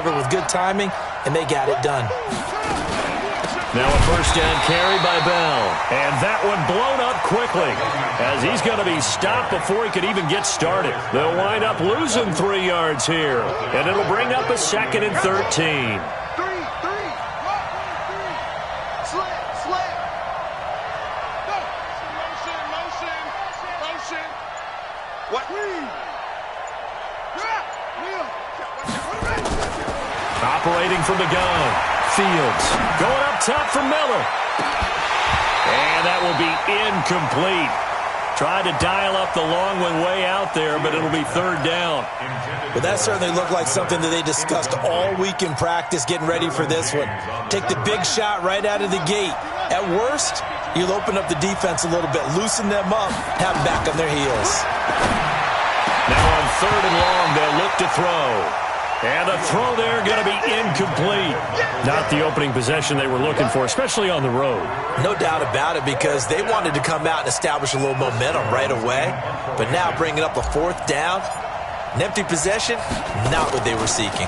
covered with good timing, and they got it done. Now a first down carry by Bell. And that one blown up quickly as he's going to be stopped before he could even get started. They'll wind up losing 3 yards here. And it'll bring up a 2nd and 13. Operating from the gun. Fields going up top for Miller. And that will be incomplete. Tried to dial up the long one way out there, but it'll be 3rd down. Well, that certainly looked like something that they discussed all week in practice, getting ready for this one. Take the big shot right out of the gate. At worst, you'll open up the defense a little bit, loosen them up, have them back on their heels. Now on 3rd and long, they'll look to throw. And the throw there going to be incomplete. Not the opening possession they were looking for, especially on the road. No doubt about it, because they wanted to come out and establish a little momentum right away. But now bringing up a 4th down, an empty possession, not what they were seeking.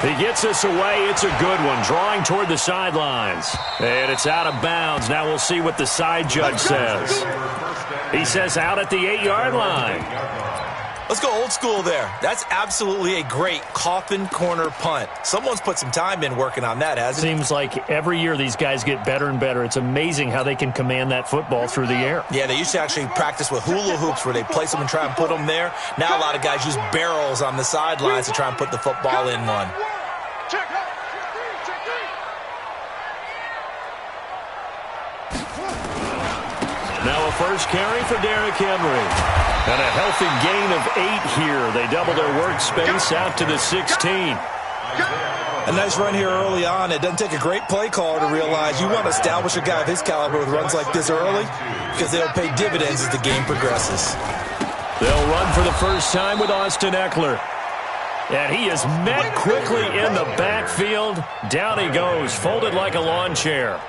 He gets us away. It's a good one, drawing toward the sidelines. And it's out of bounds. Now we'll see what the side judge says. He says out at the 8-yard line. Let's go old school there. That's absolutely a great coffin corner punt. Someone's put some time in working on that, hasn't it? Seems like every year these guys get better and better. It's amazing how they can command that football through the air. Yeah, they used to actually practice with hula hoops where they place them and try and put them there. Now a lot of guys use barrels on the sidelines to try and put the football in one. Now a first carry for Derrick Henry. And a healthy gain of 8 here. They double their workspace out to the 16. A nice run here early on. It doesn't take a great play caller to realize you want to establish a guy of his caliber with runs like this early because they'll pay dividends as the game progresses. They'll run for the first time with Austin Eckler. And he is met quickly in the backfield. Down he goes, folded like a lawn chair.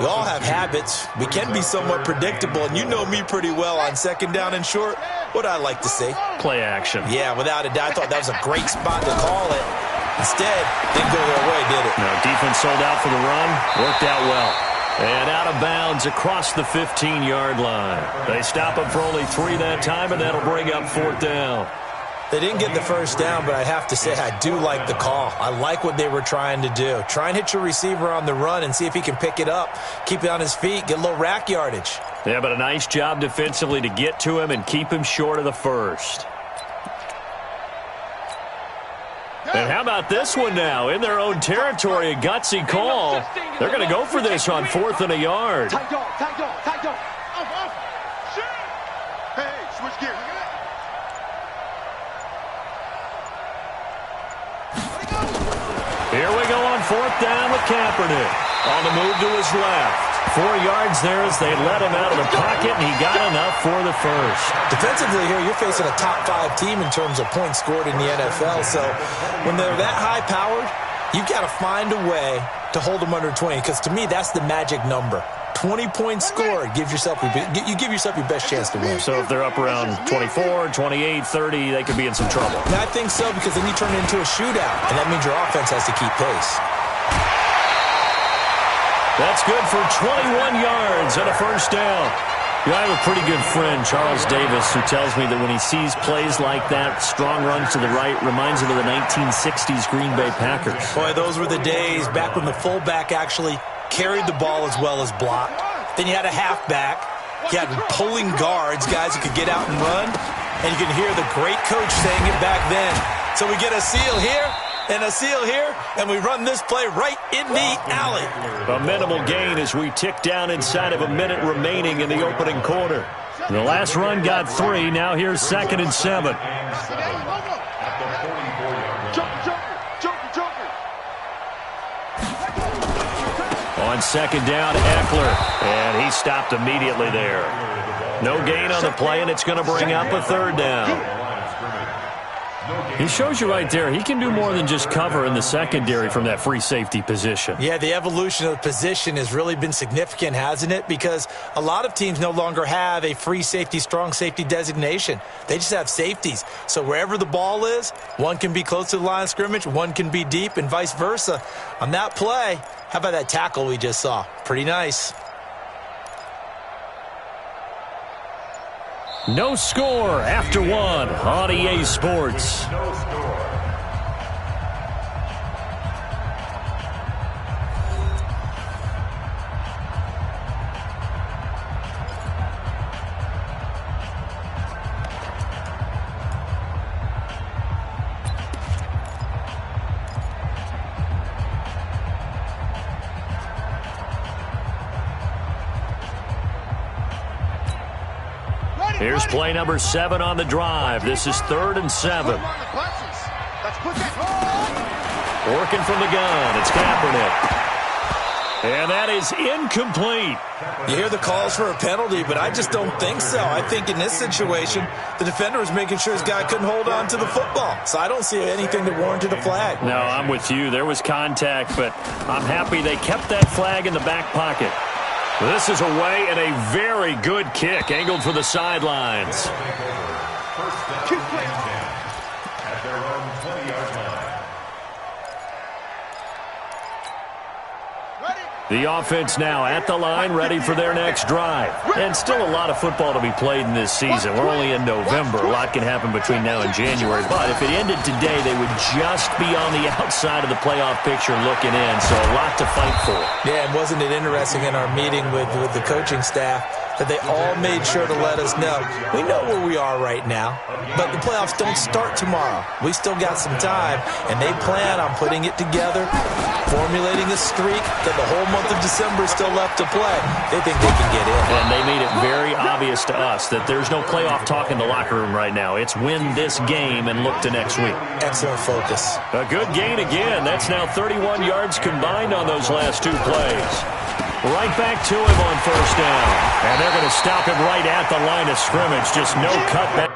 We all have habits. We can be somewhat predictable, and you know me pretty well on 2nd down and short. What I like to say? Play action. Yeah, without a doubt. I thought that was a great spot to call it. Instead, didn't go their way, did it? No, defense sold out for the run. Worked out well. And out of bounds across the 15-yard line. They stop him for only 3 that time, and that'll bring up 4th down. They didn't get the first down, but I have to say I do like the call. I like what they were trying to do. Try and hit your receiver on the run and see if he can pick it up, keep it on his feet, get a little rack yardage. Yeah, but a nice job defensively to get to him and keep him short of the first. And how about this one now? In their own territory, a gutsy call. They're going to go for this on 4th and a yard. Tight dog. Hey, switch gears. Here we go on 4th down with Kaepernick. On the move to his left. 4 yards there as they let him out of the pocket, and he got enough for the first. Defensively here, you're facing a top 5 team in terms of points scored in the NFL. So when they're that high-powered, you've got to find a way to hold them under 20, because to me, that's the magic number. 20 points scored, you give yourself your best chance to win. So if they're up around 24, 28, 30, they could be in some trouble. And I think so, because then you turn it into a shootout, and that means your offense has to keep pace. That's good for 21 yards and a first down. You know, I have a pretty good friend, Charles Davis, who tells me that when he sees plays like that, strong runs to the right, reminds him of the 1960s Green Bay Packers. Boy, those were the days back when the fullback actually carried the ball as well as blocked. Then you had a halfback. You had pulling guards, guys who could get out and run. And you can hear the great coach saying it back then. So we get a seal here and a seal here, and we run this play right in the alley. A minimal gain as we tick down inside of a minute remaining in the opening quarter. The last run got 3. Now here's 2nd and 7. On 2nd down, Eckler, and he stopped immediately there. No gain on the play, and it's going to bring up a 3rd down. He shows you right there, he can do more than just cover in the secondary from that free safety position. Yeah, the evolution of the position has really been significant, hasn't it? Because a lot of teams no longer have a free safety, strong safety designation. They just have safeties. So wherever the ball is, one can be close to the line of scrimmage, one can be deep, and vice versa. On that play, how about that tackle we just saw? Pretty nice. No score after one on EA Sports. Here's play number 7 on the drive. This is 3rd and 7. Working from the gun. It's Kaepernick. And that is incomplete. You hear the calls for a penalty, but I just don't think so. I think in this situation, the defender was making sure his guy couldn't hold on to the football. So I don't see anything that warranted a flag. No, I'm with you. There was contact, but I'm happy they kept that flag in the back pocket. This is away and a very good kick, angled for the sidelines. The offense now at the line, ready for their next drive. And still a lot of football to be played in this season. We're only in November. A lot can happen between now and January. But if it ended today, they would just be on the outside of the playoff picture looking in. So a lot to fight for. Yeah, and wasn't it interesting in our meeting with the coaching staff that they all made sure to let us know. We know where we are right now, but the playoffs don't start tomorrow. We still got some time, and they plan on putting it together, formulating a streak that the whole month of December is still left to play. They think they can get in. And they made it very obvious to us that there's no playoff talk in the locker room right now. It's win this game and look to next week. Excellent focus. A good gain again. That's now 31 yards combined on those last 2 plays. Right back to him on 1st down. And they're going to stop him right at the line of scrimmage. Just no cutback.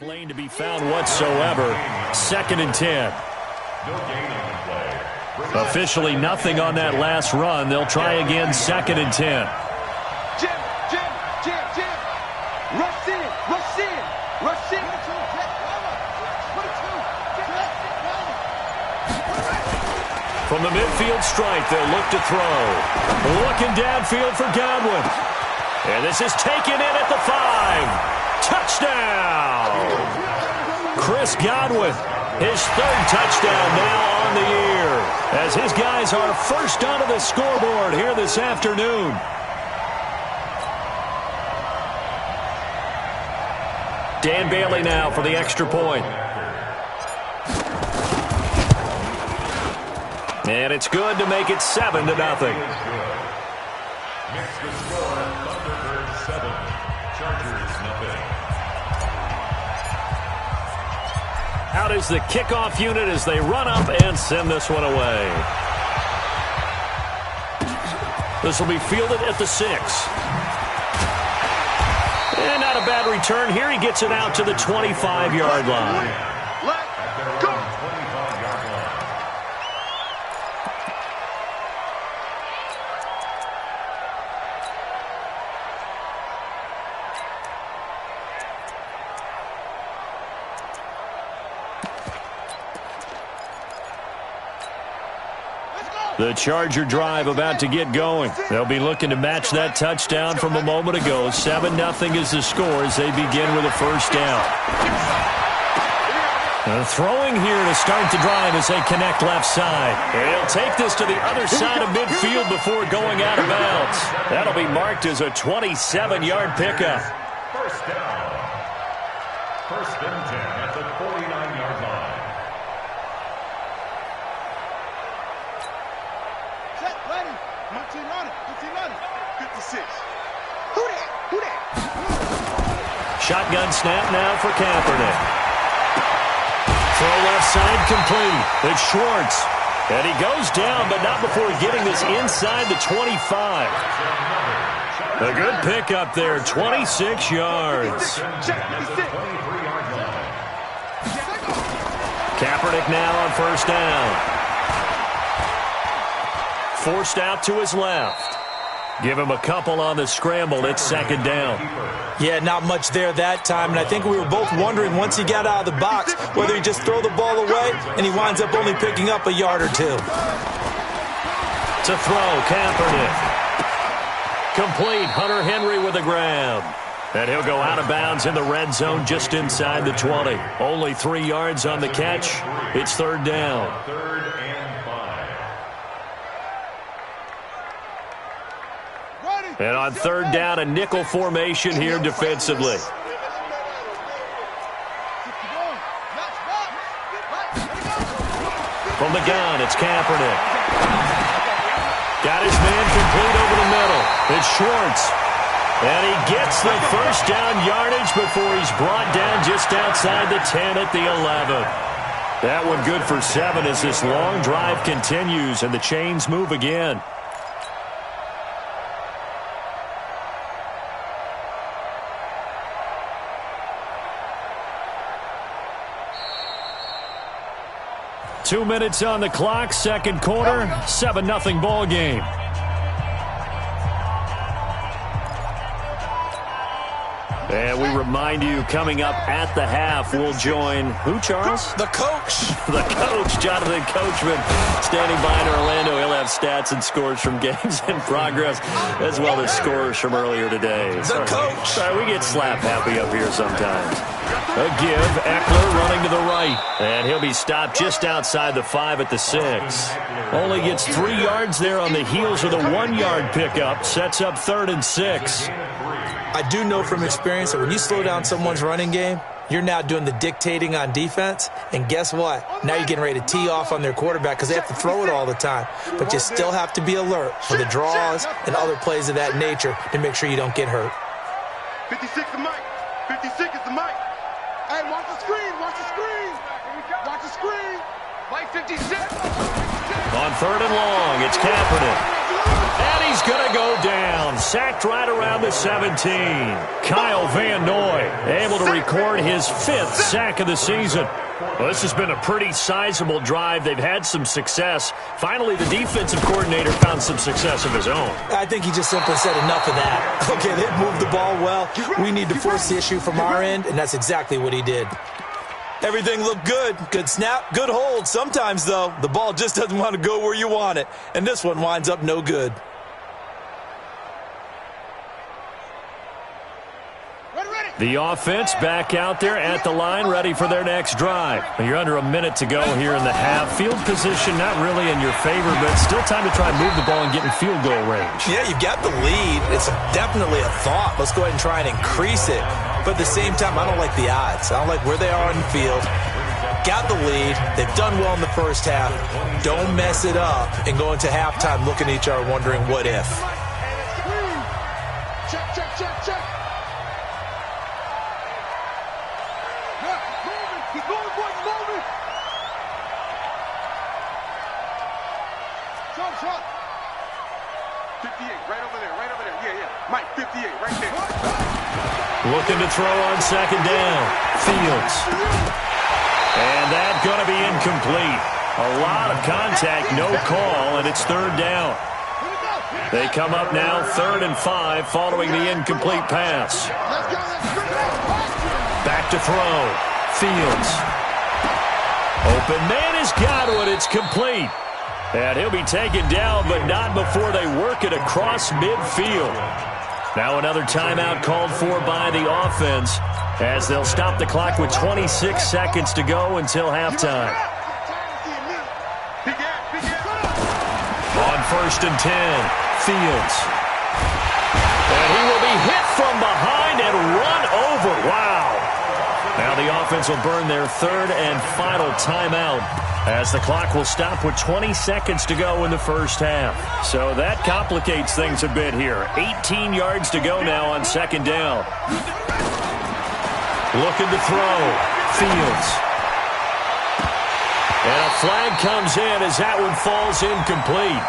Lane to be found whatsoever. 2nd and 10. Officially nothing on that last run. They'll try again 2nd and 10. Jim. Rush in. From the midfield stripe, they'll look to throw. Looking downfield for Godwin. And this is taken in at the 5. Touchdown! Chris Godwin, his 3rd touchdown now on the year, as his guys are first onto the scoreboard here this afternoon. Dan Bailey now for the extra point. And it's good to make it 7-0. Out is the kickoff unit as they run up and send this one away. This will be fielded at the 6. And not a bad return here. He gets it out to the 25-yard line. The Charger drive about to get going. They'll be looking to match that touchdown from a moment ago. 7-0 is the score as they begin with a first down. Throwing here to start the drive as they connect left side. He'll take this to the other side of midfield before going out of bounds. That'll be marked as a 27-yard pickup. First down. First and 10 at the 49-yard line. Set, ready. 56. Who that? Shotgun snap now for Kaepernick. Throw left side complete. It's Schwartz. And he goes down, but not before getting this inside the 25. A good pickup there, 26 yards. Kaepernick now on first down. Forced out to his left. Give him a couple on the scramble. It's second down. Yeah, not much there that time, and I think we were both wondering once he got out of the box whether he just throw the ball away and he winds up only picking up a yard or two. To throw, Kaepernick. Complete, Hunter Henry with a grab. And he'll go out of bounds in the red zone just inside the 20. Only 3 yards on the catch. It's third down. Third and 5. And on third down, a nickel formation here defensively. From the gun, it's Kaepernick. Got his man complete over the middle. It's Schwartz. And he gets the first down yardage before he's brought down just outside the 10 at the 11. That one good for 7 as this long drive continues and the chains move again. Two minutes on the clock, second quarter, 7-0 ball game. And we remind you, coming up at the half, we'll join who, Charles? The coach. The coach, Jonathan Coachman, standing by in Orlando. He'll have stats and scores from games in progress, as well as scores from earlier today. The coach. Sorry, we get slap happy up here sometimes. A give, Eckler running to the right. And he'll be stopped just outside the 5 at the 6. Only gets 3 yards there on the heels of the 1-yard pickup. Sets up 3rd and 6. I do know from experience that when you slow down someone's running game, you're now doing the dictating on defense. And guess what? Now you're getting ready to tee off on their quarterback because they have to throw it all the time. But you still have to be alert for the draws and other plays of that nature to make sure you don't get hurt. 56 is the mic. 56 is the mic. Hey, watch the screen. Watch the screen. Watch the screen. Mike 56. On 3rd and long, it's Kaepernick. And he's going to go down. Sacked right around the 17. Kyle Van Noy able to record his 5th sack of the season. Well, this has been a pretty sizable drive. They've had some success. Finally, the defensive coordinator found some success of his own. I think he just simply said enough of that. Okay, they've moved the ball well. We need to force the issue from our end, and that's exactly what he did. Everything looked good. Good snap, good hold. Sometimes, though, the ball just doesn't want to go where you want it, and this one winds up no good. The offense back out there at the line, ready for their next drive. You're under a minute to go here in the half. Field position not really in your favor, but still time to try and move the ball and get in field goal range. Yeah, you've got the lead. It's definitely a thought. Let's go ahead and try and increase it. But at the same time, I don't like the odds. I don't like where they are on the field. Got the lead. They've done well in the first half. Don't mess it up and go into halftime looking at each other wondering what if. Check, check, check, check. He's moving, boy, he's moving. Shot. 58, right over there, right over there. Yeah, yeah. Mike, 58, right there. Looking to throw on second down. Fields. And that's going to be incomplete. A lot of contact, no call, and it's 3rd down. They come up now 3rd and 5 following the incomplete pass. Back to throw. Fields. Open man has got it. It's complete. And he'll be taken down, but not before they work it across midfield. Now another timeout called for by the offense as they'll stop the clock with 26 seconds to go until halftime. On 1st and 10, Fields. And he will be hit from behind and run over. Wow. Now the offense will burn their 3rd and final timeout as the clock will stop with 20 seconds to go in the first half. So that complicates things a bit here. 18 yards to go now on 2nd down. Looking to throw. Fields. And a flag comes in as that one falls incomplete.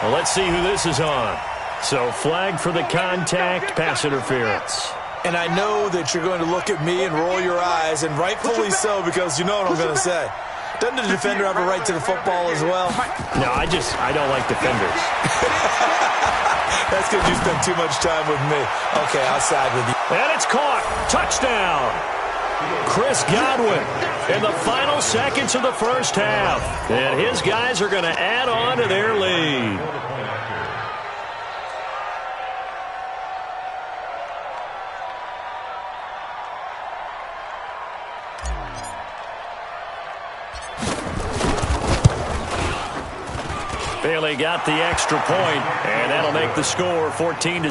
Well, let's see who this is on. So flag for the contact, pass interference. And I know that you're going to look at me and roll your eyes, and rightfully so, because you know what I'm going to say. Doesn't the defender have a right to the football as well? No, I don't like defenders. That's because you spend too much time with me. Okay, I'll side with you. And it's caught. Touchdown. Chris Godwin in the final seconds of the first half. And his guys are going to add on to their lead. Bailey got the extra point, and that'll make the score 14-0.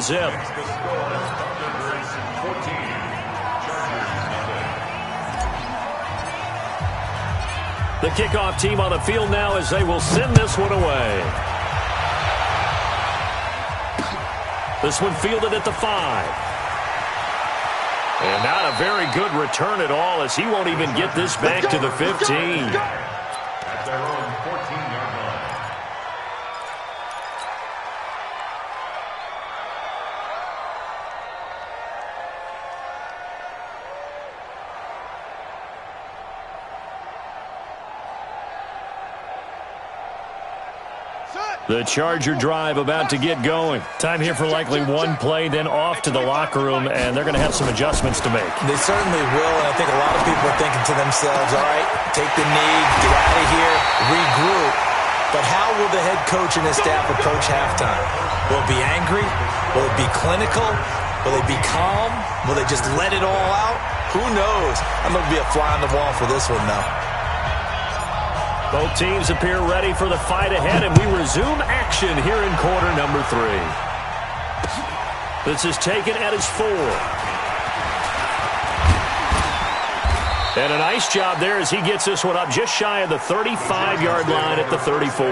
The kickoff team on the field now as they will send this one away. This one fielded at the 5. And not a very good return at all as he won't even get this back to the 15. At their own 14-yard line. The Charger drive about to get going. Time here for likely one play, then off to the locker room, and they're going to have some adjustments to make. They certainly will, and I think a lot of people are thinking to themselves, all right, take the knee, get out of here, regroup. But how will the head coach and his staff approach halftime? Will it be angry? Will it be clinical? Will they be calm? Will they just let it all out? Who knows? I'm going to be a fly on the wall for this one, though. Both teams appear ready for the fight ahead, and we resume action here in quarter number 3. This is taken at his 4. And a nice job there as he gets this one up just shy of the 35-yard line at the 34.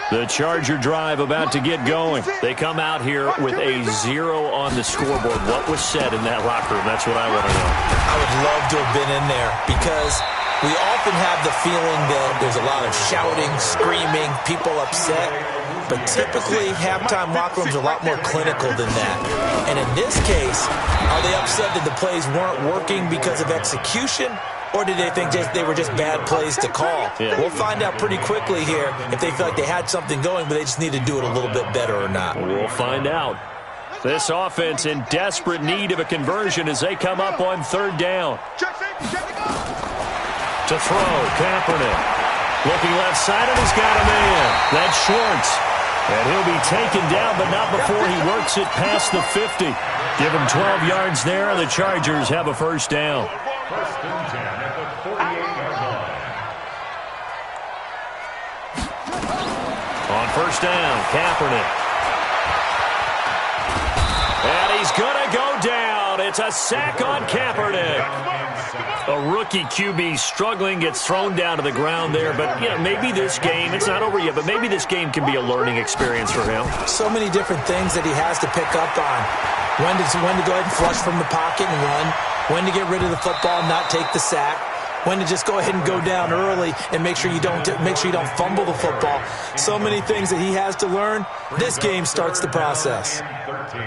The Charger drive about to get going. They come out here with a 0 on the scoreboard. What was said in that locker room? That's what I want to know. I would love to have been in there because we often have the feeling that there's a lot of shouting, screaming, people upset. But typically, halftime locker rooms are a lot more clinical than that. And in this case, are they upset that the plays weren't working because of execution? Or did they think they were just bad plays to call? Yeah. We'll find out pretty quickly here if they feel like they had something going, but they just need to do it a little bit better or not. We'll find out. This offense in desperate need of a conversion as they come up on 3rd down. To throw, Kaepernick. Looking left side, and he's got a man. That's Schwartz. And he'll be taken down, but not before he works it past the 50. Give him 12 yards there, and the Chargers have a first down. First and 10 at the 48-yard line. On 1st down, Kaepernick. And he's going to go down. It's a sack on Kaepernick. A rookie QB struggling, gets thrown down to the ground there. But, you know, maybe this game, it's not over yet, but maybe this game can be a learning experience for him. So many different things that he has to pick up on. When to go ahead and flush from the pocket and run. When to get rid of the football and not take the sack. When to just go ahead and go down early and make sure you don't fumble the football. So many things that he has to learn. This game starts the process. 13.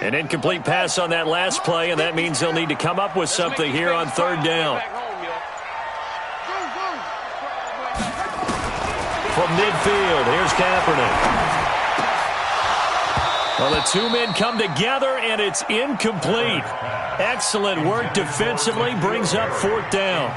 An incomplete pass on that last play, and that means they'll need to come up with something here on third down. From midfield, here's Kaepernick. Well, the two men come together, and it's incomplete. Excellent work defensively, brings up fourth down.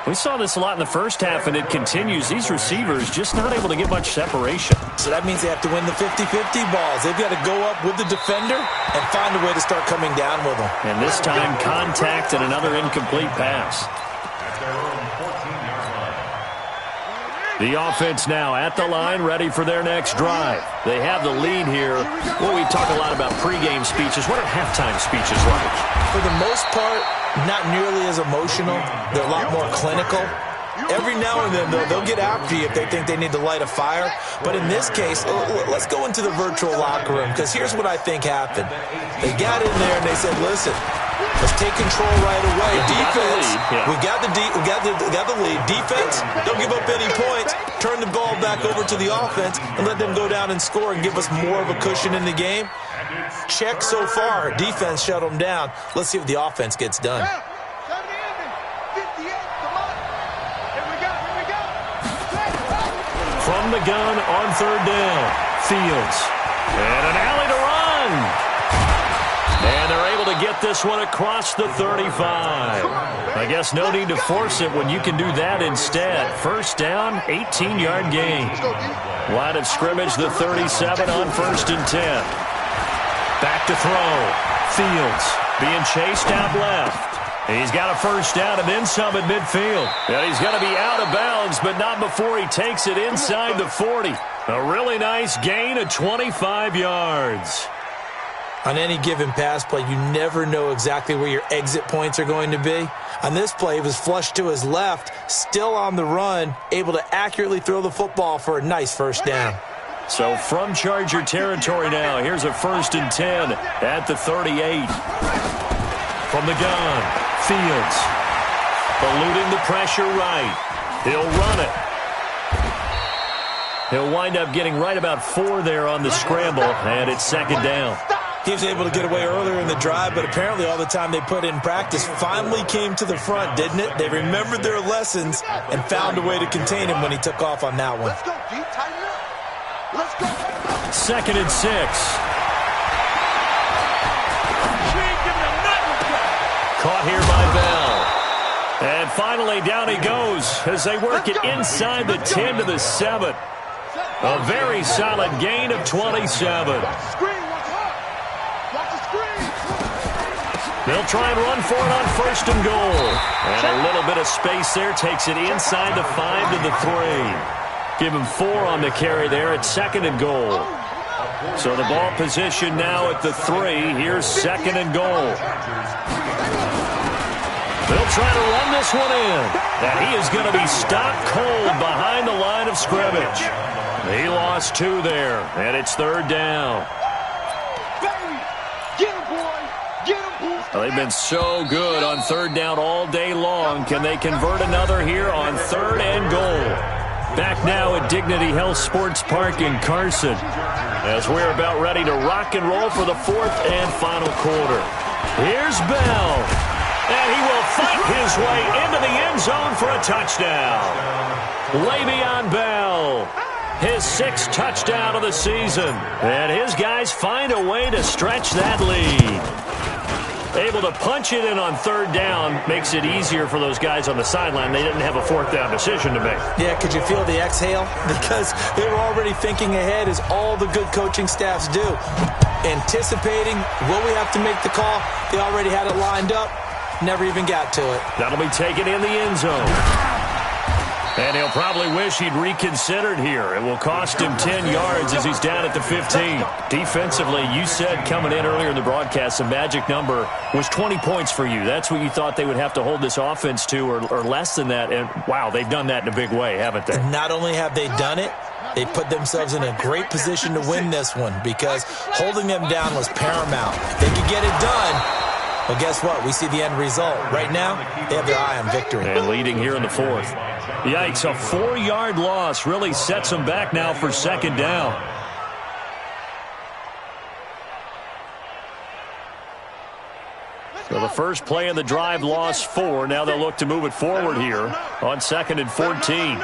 We saw this a lot in the first half, and it continues. These receivers just not able to get much separation. So that means they have to win the 50-50 balls. They've got to go up with the defender and find a way to start coming down with them. And this time, contact and another incomplete pass. The offense now at the line, ready for their next drive. They have the lead here. Well, we talk a lot about pregame speeches. What are halftime speeches like? For the most part, not nearly as emotional. They're a lot more clinical. Every now and then, they'll get after you if they think they need to light a fire. But in this case, let's go into the virtual locker room, because here's what I think happened. They got in there and they said, listen, let's take control right away. Defense, we got the lead. Defense, don't give up any points. Turn the ball back over to the offense and let them go down and score and give us more of a cushion in the game. Check so far. Defense shut them down. Let's see if the offense gets done. From the gun on third down, Fields. And an alley to run. And they're able to get this one across the 35. I guess no need to force it when you can do that instead. First down, 18-yard gain. Line of scrimmage, the 37 on 1st and 10. Back to throw. Fields being chased out left. He's got a first down and then some at midfield. And he's going to be out of bounds, but not before he takes it inside the 40. A really nice gain of 25 yards. On any given pass play, you never know exactly where your exit points are going to be. On this play, he was flushed to his left, still on the run, able to accurately throw the football for a nice first down. So from Charger territory now, here's a 1st and 10 at the 38. From the gun, Fields. Eluding the pressure right. He'll run it. He'll wind up getting right about 4 there on the scramble, and it's 2nd down. He was able to get away earlier in the drive, but apparently all the time they put in practice finally came to the front, didn't it? They remembered their lessons and found a way to contain him when he took off on that one. Let's go, D. Tighten up. Let's go. 2nd and 6. Caught here by Bell. And finally down he goes as they work it inside the 10 to the 7. A very solid gain of 27. They'll try and run for it on 1st and goal. And a little bit of space there takes it inside the 5 to the 3. Give him 4 on the carry there at 2nd and goal. So the ball position now at the 3. Here's 2nd and goal. They'll try to run this one in. And he is going to be stopped cold behind the line of scrimmage. He lost 2 there, and it's 3rd down. Well, they've been so good on 3rd down all day long. Can they convert another here on 3rd and goal? Back now at Dignity Health Sports Park in Carson as we're about ready to rock and roll for the 4th and final quarter. Here's Bell. And he will fight his way into the end zone for a touchdown. Le'Veon Bell, his 6th touchdown of the season. And his guys find a way to stretch that lead. Able to punch it in on 3rd down makes it easier for those guys on the sideline. They didn't have a 4th down decision to make. Yeah, could you feel the exhale? Because they were already thinking ahead, as all the good coaching staffs do. Anticipating, will we have to make the call? They already had it lined up. Never even got to it. That'll be taken in the end zone. And he'll probably wish he'd reconsidered here. It will cost him 10 yards as he's down at the 15. Defensively, you said coming in earlier in the broadcast, the magic number was 20 points for you. That's what you thought they would have to hold this offense to, or less than that. And, wow, they've done that in a big way, haven't they? Not only have they done it, they put themselves in a great position to win this one, because holding them down was paramount. If they could get it done, well, guess what? We see the end result. Right now, they have their eye on victory. And leading here in the 4th. Yikes, a 4-yard loss really sets them back now for 2nd down. So the first play in the drive lost 4. Now they'll look to move it forward here on 2nd and 14.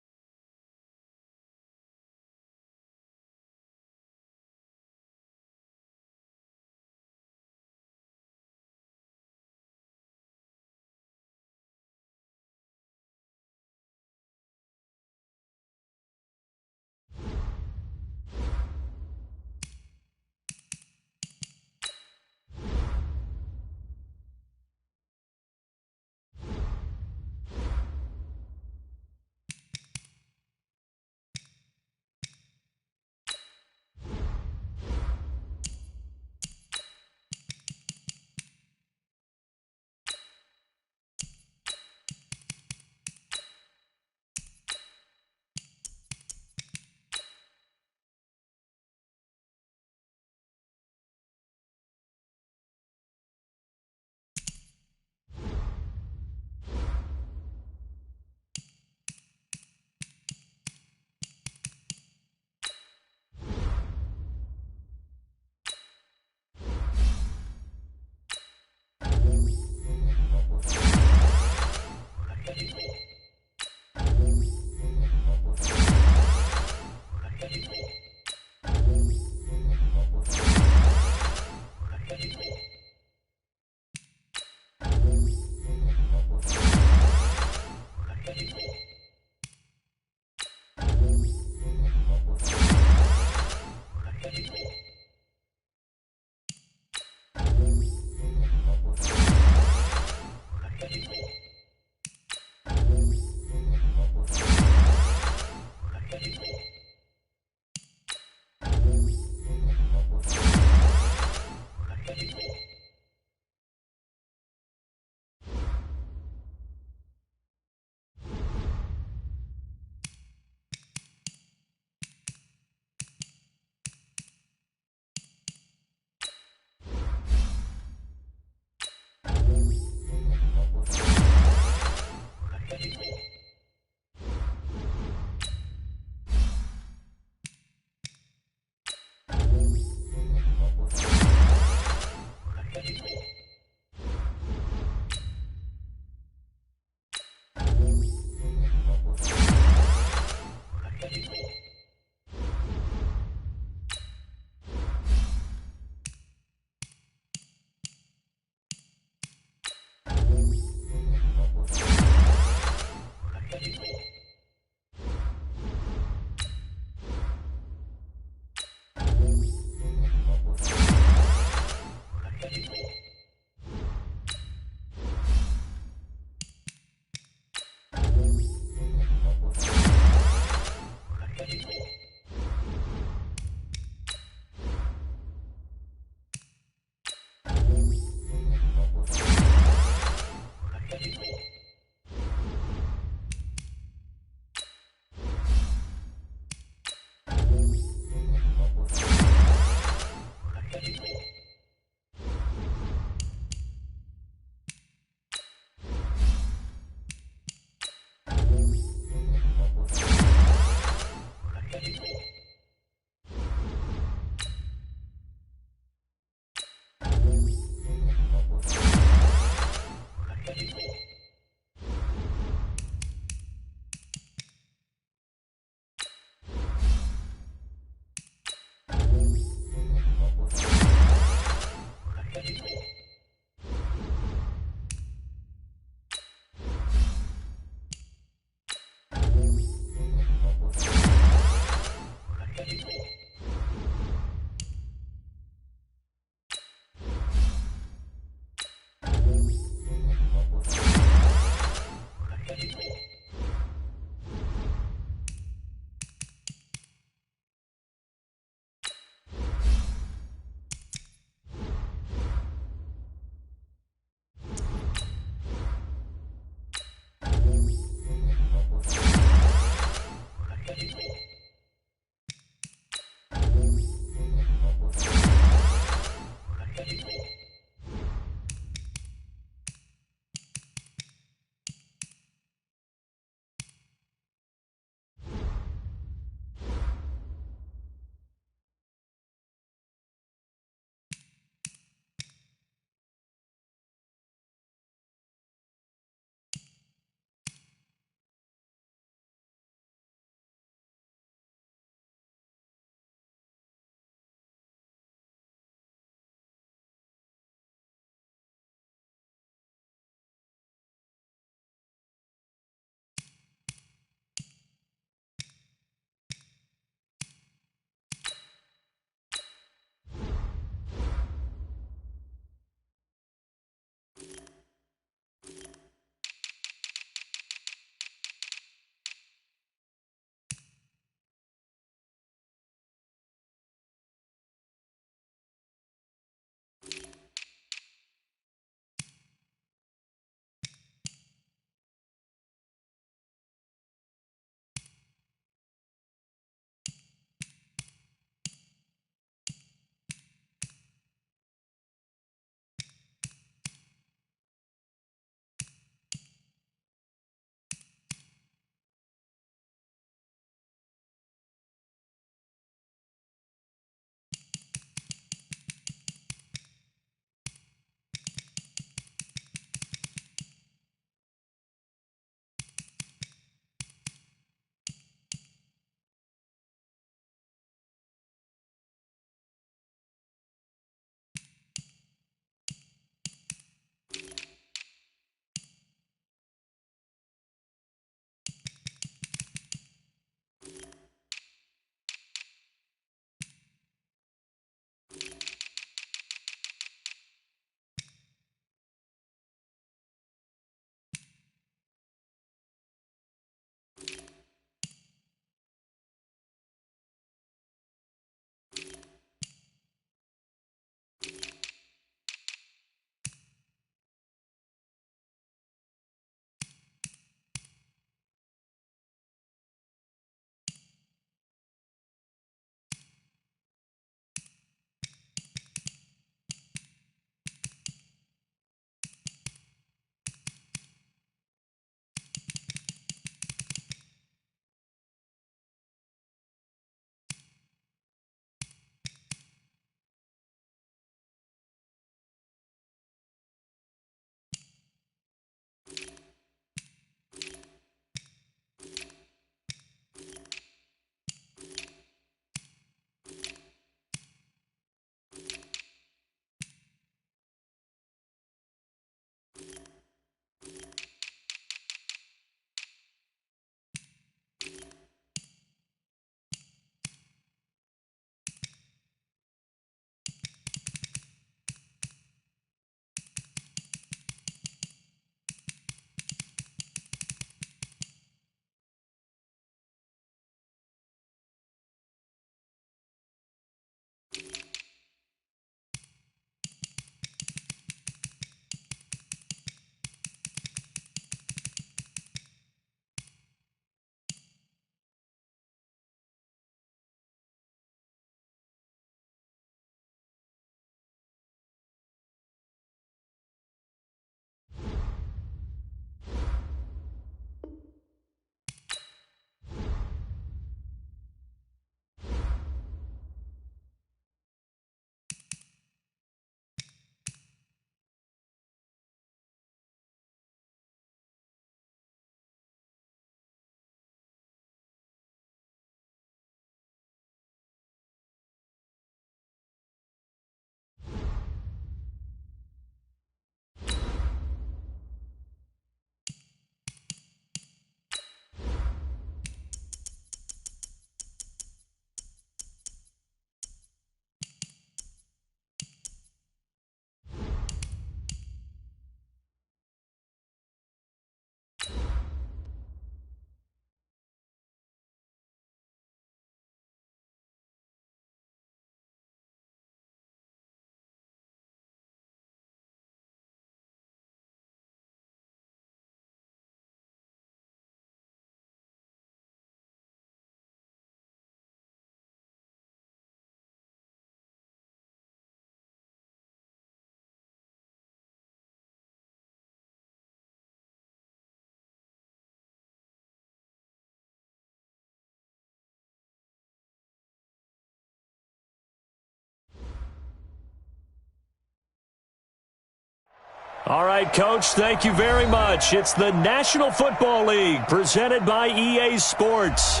All right, Coach, thank you very much. It's the National Football League presented by EA Sports.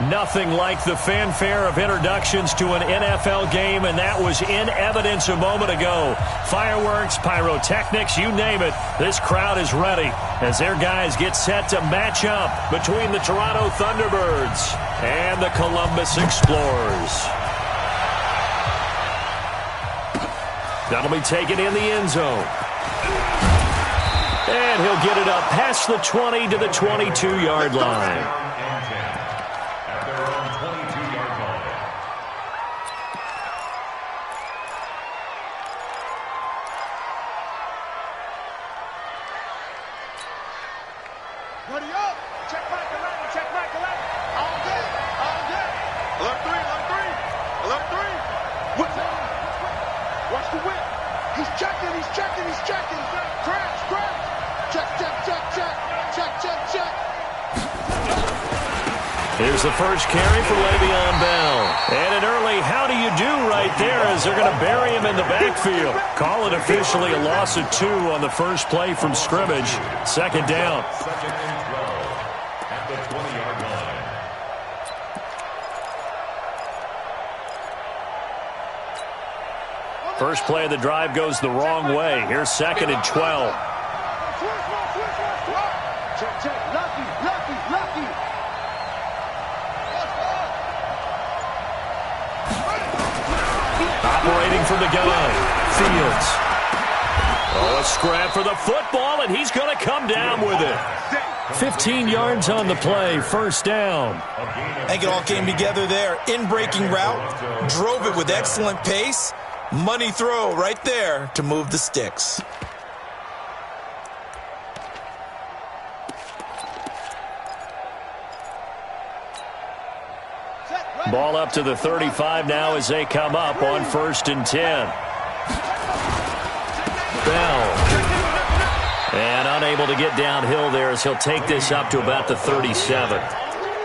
Nothing like the fanfare of introductions to an NFL game, and that was in evidence a moment ago. Fireworks, pyrotechnics, you name it. This crowd is ready as their guys get set to match up between the Toronto Thunderbirds and the Columbus Explorers. That'll be taken in the end zone. And he'll get it up past the 20 to the 22-yard line. Here's the first carry for Le'Veon Bell. And an early how do you do right there as they're going to bury him in the backfield. Call it officially a loss of 2 on the first play from scrimmage. Second down. Second and 12 at the 20-yard line. First play of the drive goes the wrong way. Here's second and 12. Operating from the gun, Fields. Oh, a scrap for the football, and he's going to come down with it. 15 yards on the play, first down. I think it all came together there. In-breaking route, drove it with excellent pace. Money throw right there to move the sticks. Ball up to the 35 now as they come up on 1st and 10. Bell. And unable to get downhill there as he'll take this up to about the 37.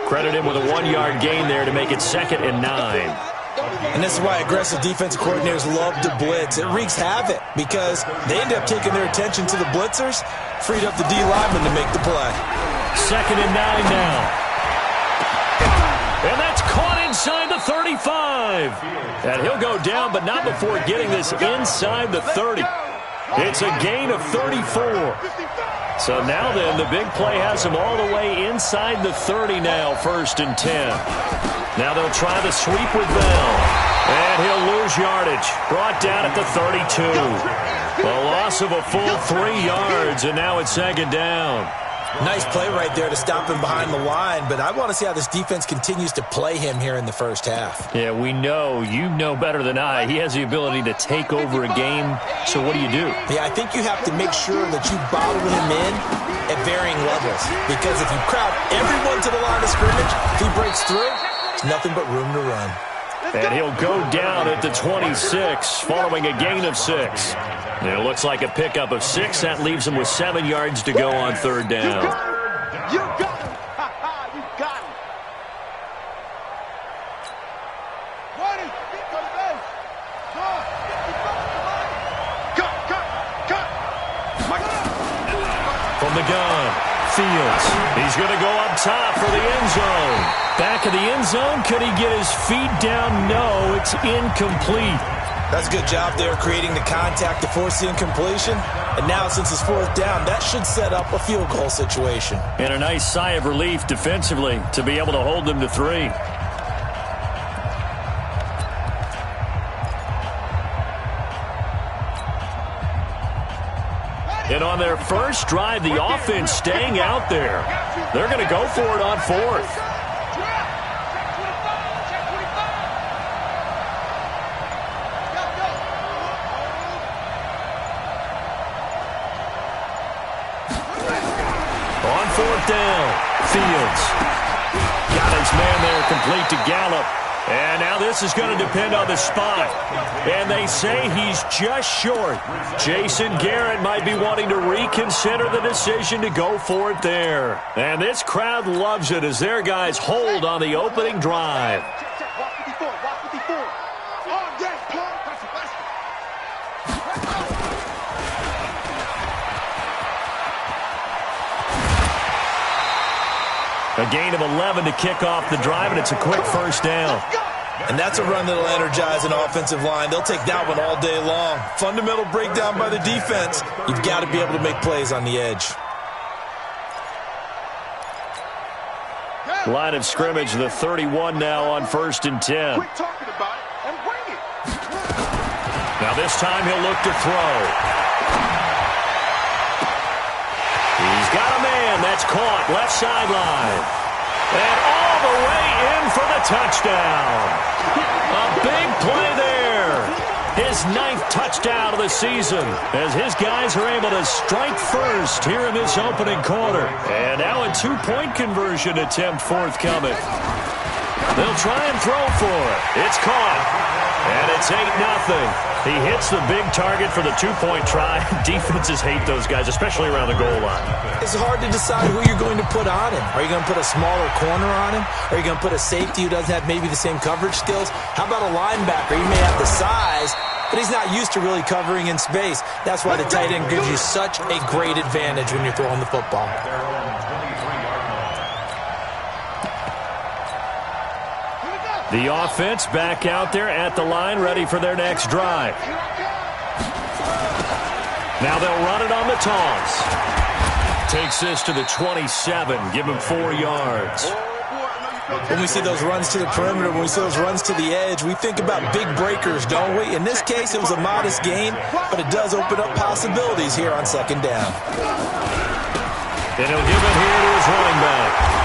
Credit him with a 1-yard gain there to make it 2nd and 9. And this is why aggressive defensive coordinators love to blitz. It wreaks havoc because they end up taking their attention to the blitzers, freed up the D lineman to make the play. 2nd and 9 now. And that's caught inside the 35. And he'll go down, but not before getting this inside the 30. It's a gain of 34. So now then, the big play has him all the way inside the 30 now, 1st and 10. Now they'll try the sweep with Bell. And he'll lose yardage. Brought down at the 32. A loss of a full 3 yards, and now it's 2nd down. Nice play right there to stop him behind the line, but I want to see how this defense continues to play him here in the first half. Yeah, we know. You know better than I. He has the ability to take over a game, so what do you do? Yeah, I think you have to make sure that you bottle him in at varying levels, because if you crowd everyone to the line of scrimmage, if he breaks through, there's nothing but room to run. And he'll go down at the 26, following a gain of 6. And it looks like a pickup of 6. That leaves him with 7 yards to go on 3rd down. You got him. You got him. 20. Go to base. From the gun, Fields. He's going to go up top for the end zone. Back of the end zone. Could he get his feet down? No, it's incomplete. That's a good job there creating the contact to force the incompletion. And now since it's 4th down, that should set up a field goal situation. And a nice sigh of relief defensively to be able to hold them to 3. And on their first drive, the offense staying out there. They're going to go for it on 4th. On 4th down, Fields. Got his man there complete to Gallup. And now this is going to depend on the spot. And they say he's just short. Jason Garrett might be wanting to reconsider the decision to go for it there. And this crowd loves it as their guys hold on the opening drive. A gain of 11 to kick off the drive, and it's a quick first down. And that's a run that'll energize an offensive line. They'll take that one all day long. Fundamental breakdown by the defense. You've got to be able to make plays on the edge. Line of scrimmage, the 31 now on 1st and 10. Quit talking about it and bring it. Now this time he'll look to throw. He's got a man that's caught left sideline. And all the way in for the touchdown. A big play there. His 9th touchdown of the season as his guys are able to strike first here in this opening quarter. And now a 2-point conversion attempt forthcoming. They'll try and throw for it. It's caught. And it's 8-0. He hits the big target for the 2-point try. Defenses hate those guys, especially around the goal line. It's hard to decide who you're going to put on him. Are you going to put a smaller corner on him? Are you going to put a safety who doesn't have maybe the same coverage skills? How about a linebacker? He may have the size, but he's not used to really covering in space. That's why the tight end gives you such a great advantage when you're throwing the football. The offense back out there at the line, ready for their next drive. Now they'll run it on the toss. Takes this to the 27, give him 4 yards. When we see those runs to the perimeter, when we see those runs to the edge, we think about big breakers, don't we? In this case, it was a modest gain, but it does open up possibilities here on 2nd down. And he'll give it here to his running back.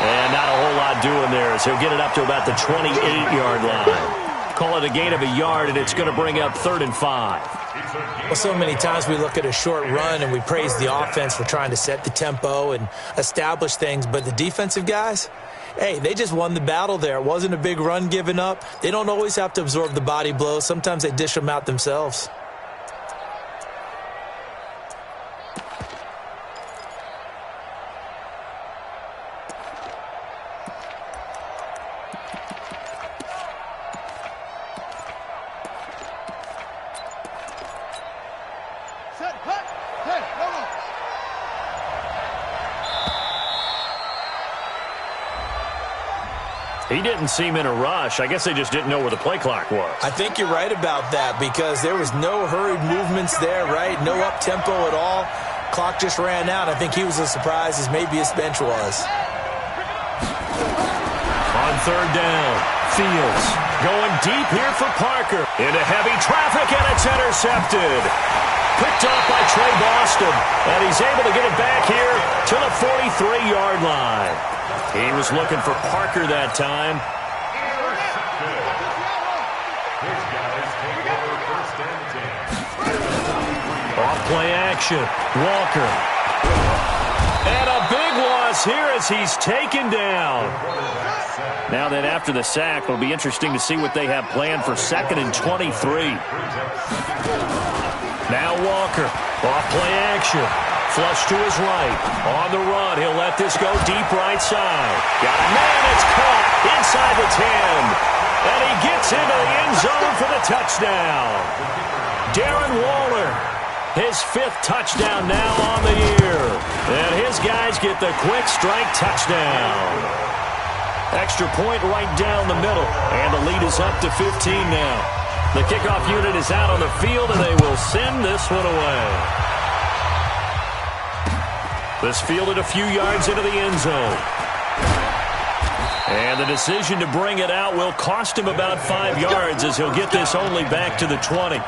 And not a whole lot doing there as he'll get it up to about the 28-yard line. Call it a gain of a yard, and it's going to bring up 3rd and 5. Well, so many times we look at a short run and we praise the offense for trying to set the tempo and establish things, but the defensive guys, hey, they just won the battle there. It wasn't a big run given up. They don't always have to absorb the body blows. Sometimes they dish them out themselves. He didn't seem in a rush. I guess they just didn't know where the play clock was. I think you're right about that because there was no hurried movements there, right? No up-tempo at all. Clock just ran out. I think he was as surprised as maybe his bench was. On 3rd down, Fields going deep here for Parker. Into heavy traffic, and it's intercepted. Picked off by Trey Boston, and he's able to get it back here to the 43-yard line. He was looking for Parker that time. Off play action. Walker. And a big loss here as he's taken down. Now then, after the sack, it'll be interesting to see what they have planned for 2nd and 23. Now Walker. Off play action. Flush to his right. On the run, he'll let this go deep right side. Got a man that's caught inside the 10. And he gets into the end zone for the touchdown. Darren Waller, his 5th touchdown now on the year. And his guys get the quick strike touchdown. Extra point right down the middle. And the lead is up to 15 now. The kickoff unit is out on the field, and they will send this one away. This fielded a few yards into the end zone. And the decision to bring it out will cost him about 5 yards as he'll get this only back to the 20.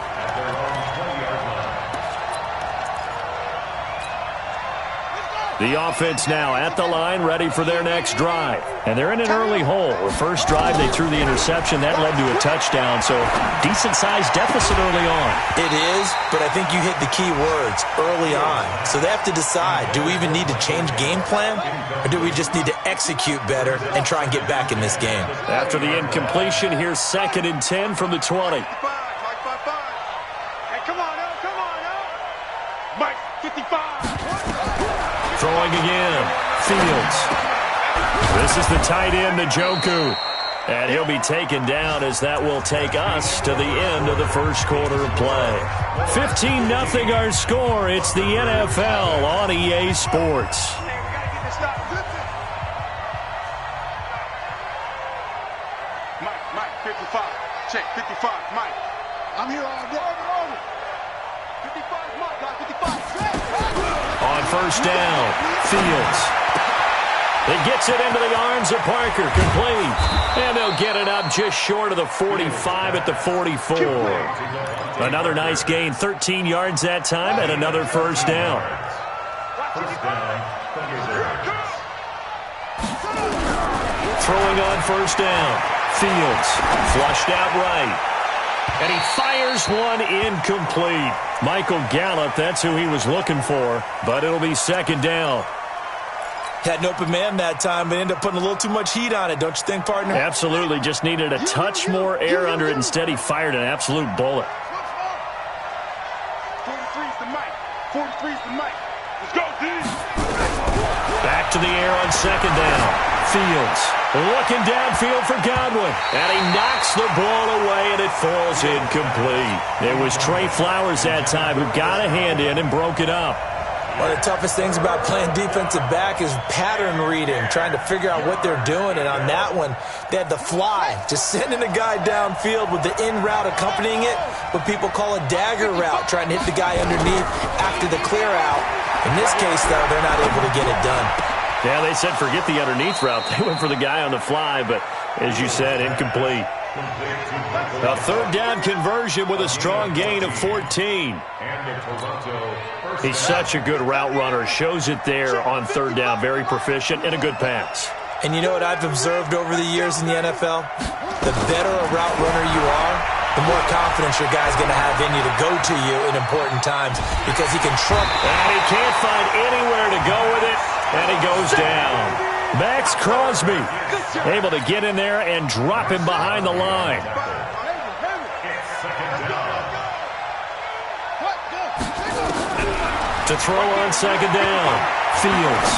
The offense now at the line, ready for their next drive. And they're in an early hole. The first drive, they threw the interception. That led to a touchdown, so decent-sized deficit early on. It is, but I think you hit the key words, early on. So they have to decide, do we even need to change game plan, or do we just need to execute better and try and get back in this game? After the incompletion, here's 2nd and 10 from the 20. Hey, come on now. Mike, 55. Throwing again. Fields. This is the tight end, Njoku. And he'll be taken down as that will take us to the end of the first quarter of play. 15-0 our score. It's the NFL on EA Sports. Mike, 55. Check, 55, Mike. I'm here all day. 55, Mike, got 55. On first down, Fields. He gets it into the arms of Parker, complete. And they'll get it up just short of the 45 at the 44. Another nice gain, 13 yards that time, and another first down. First down, Throwing on first down, Fields, flushed out right. And he fires one incomplete. Michael Gallup, that's who he was looking for, but it'll be second down. Had an open man that time, but ended up putting a little too much heat on it, don't you think, partner? Absolutely, just needed a touch more air under it. Instead, he fired an absolute bullet. 43's the Mike. 43's the Mike. Let's go, D. Back to the air on second down. Fields looking downfield for Godwin. And he knocks the ball away, and it falls incomplete. It was Trey Flowers that time who got a hand in and broke it up. One of the toughest things about playing defensive back is pattern reading, trying to figure out what they're doing. And on that one, they had the fly, just sending a guy downfield with the in route accompanying it, what people call a dagger route, trying to hit the guy underneath after the clear out. In this case, though, they're not able to get it done. Yeah, they said forget the underneath route. They went for the guy on the fly, but as you said, incomplete. A third down conversion with a strong gain of 14. He's such a good route runner. Shows it there on third down. Very proficient and a good pass. And you know what I've observed over the years in the NFL? The better a route runner you are, the more confidence your guy's going to have in you to go to you in important times because he can trump. And he can't find anywhere to go with it, and he goes down. Max Crosby able to get in there and drop him behind the line. To throw on second down, Fields.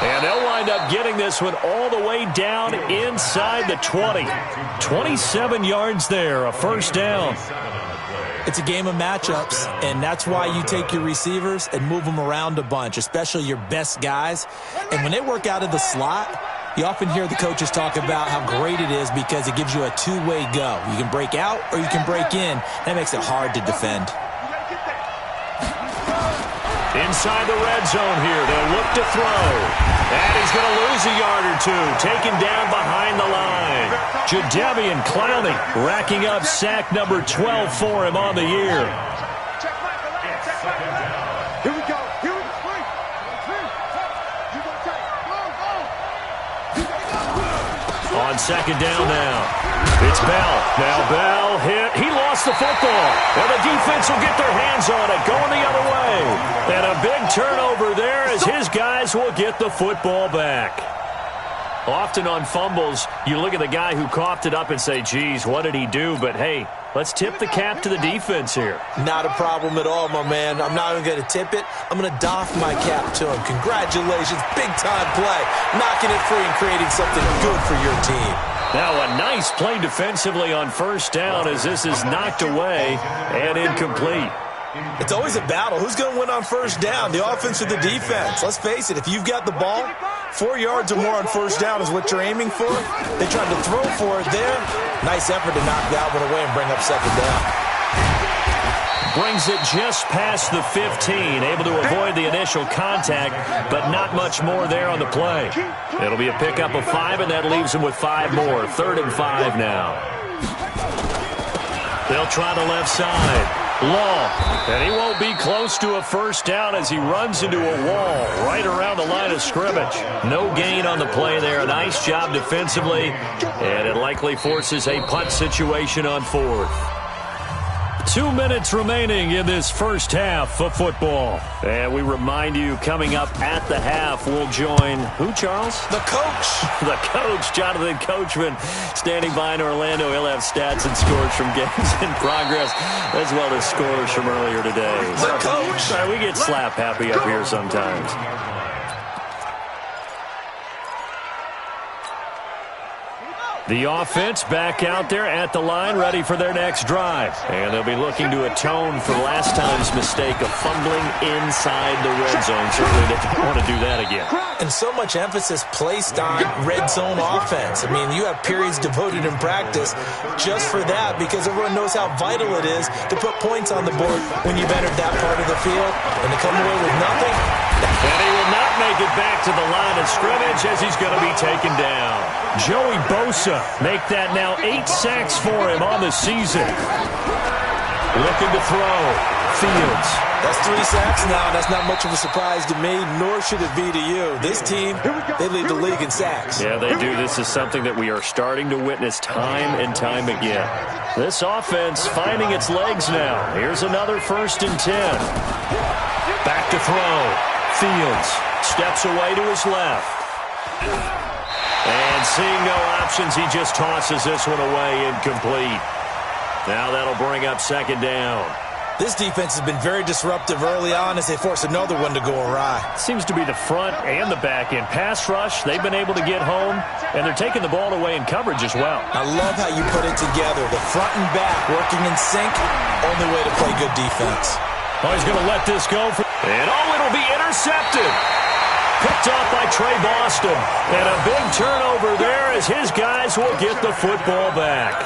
And they'll wind up getting this one all the way down inside the 20. 27 yards there, a first down. It's a game of matchups, and that's why you take your receivers and move them around a bunch, especially your best guys. And when they work out of the slot, you often hear the coaches talk about how great it is because it gives you a two-way go. You can break out or you can break in. That makes it hard to defend. Inside the red zone here, they'll look to throw. And he's going to lose a yard or two, taken down behind the line. Jadeveon Clowney racking up sack number 12 for him on the year. Here we go. On second down now. It's Bell. Now Bell hit. He lost the football. And the defense will get their hands on it, going the other way. And a big turnover there as his guys will get the football back. Often on fumbles, you look at the guy who coughed it up and say, geez, what did he do? But, hey, let's tip the cap to the defense here. Not a problem at all, my man. I'm not even going to tip it. I'm going to doff my cap to him. Congratulations. Big-time play. Knocking it free and creating something good for your team. Now a nice play defensively on first down as this is knocked away and incomplete. It's always a battle. Who's going to win on first down, the offense or the defense? Let's face it, if you've got the ball, 4 yards or more on first down is what you're aiming for. They tried to throw for it there. Nice effort to knock that one away and bring up second down. Brings it just past the 15, able to avoid the initial contact, but not much more there on the play. It'll be a pickup of 5, and that leaves him with 5 more. 3rd and 5 now. They'll try the left side. Long, and he won't be close to a first down as he runs into a wall right around the line of scrimmage. No gain on the play there. Nice job defensively, and it likely forces a punt situation on 4th. 2 minutes remaining in this first half of football. And we remind you, coming up at the half, we'll join who, Charles? The coach. The coach, Jonathan Coachman, standing by in Orlando. He'll have stats and scores from games in progress, as well as scores from earlier today. The coach. Sorry, we get slap happy up here sometimes. The offense back out there at the line, ready for their next drive. And they'll be looking to atone for last time's mistake of fumbling inside the red zone. Certainly they don't want to do that again. And so much emphasis placed on red zone offense. I mean, you have periods devoted in practice just for that because everyone knows how vital it is to put points on the board when you've entered that part of the field. And to come away with nothing. And he will not make it back to the line of scrimmage as he's going to be taken down. Joey Bosa make that now 8 sacks for him on the season. Looking to throw. Fields. That's 3 sacks now. That's not much of a surprise to me, nor should it be to you. This team, they lead the league in sacks. Yeah, they do. This is something that we are starting to witness time and time again. This offense finding its legs now. Here's another 1st and 10. Back to throw. Fields steps away to his left. And seeing no options, he just tosses this one away incomplete. Now that'll bring up 2nd down. This defense has been very disruptive early on as they force another one to go awry. Seems to be the front and the back end. Pass rush, they've been able to get home, and they're taking the ball away in coverage as well. I love how you put it together. The front and back working in sync, only way to play good defense. Oh, he's going to let this go. And it'll be intercepted. Picked off by Trey Boston. And a big turnover there as his guys will get the football back.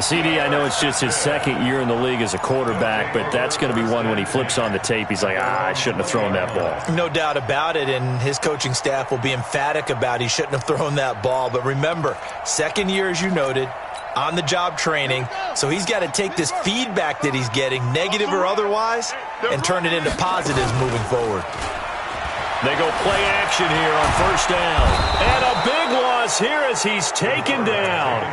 CD, I know it's just his 2nd year in the league as a quarterback, but that's going to be one when he flips on the tape. He's like, I shouldn't have thrown that ball. No doubt about it, and his coaching staff will be emphatic about he shouldn't have thrown that ball. But remember, 2nd year, as you noted, on-the-job training, so he's got to take this feedback that he's getting, negative or otherwise, and turn it into positives moving forward. They go play action here on 1st down. And a big loss here as he's taken down.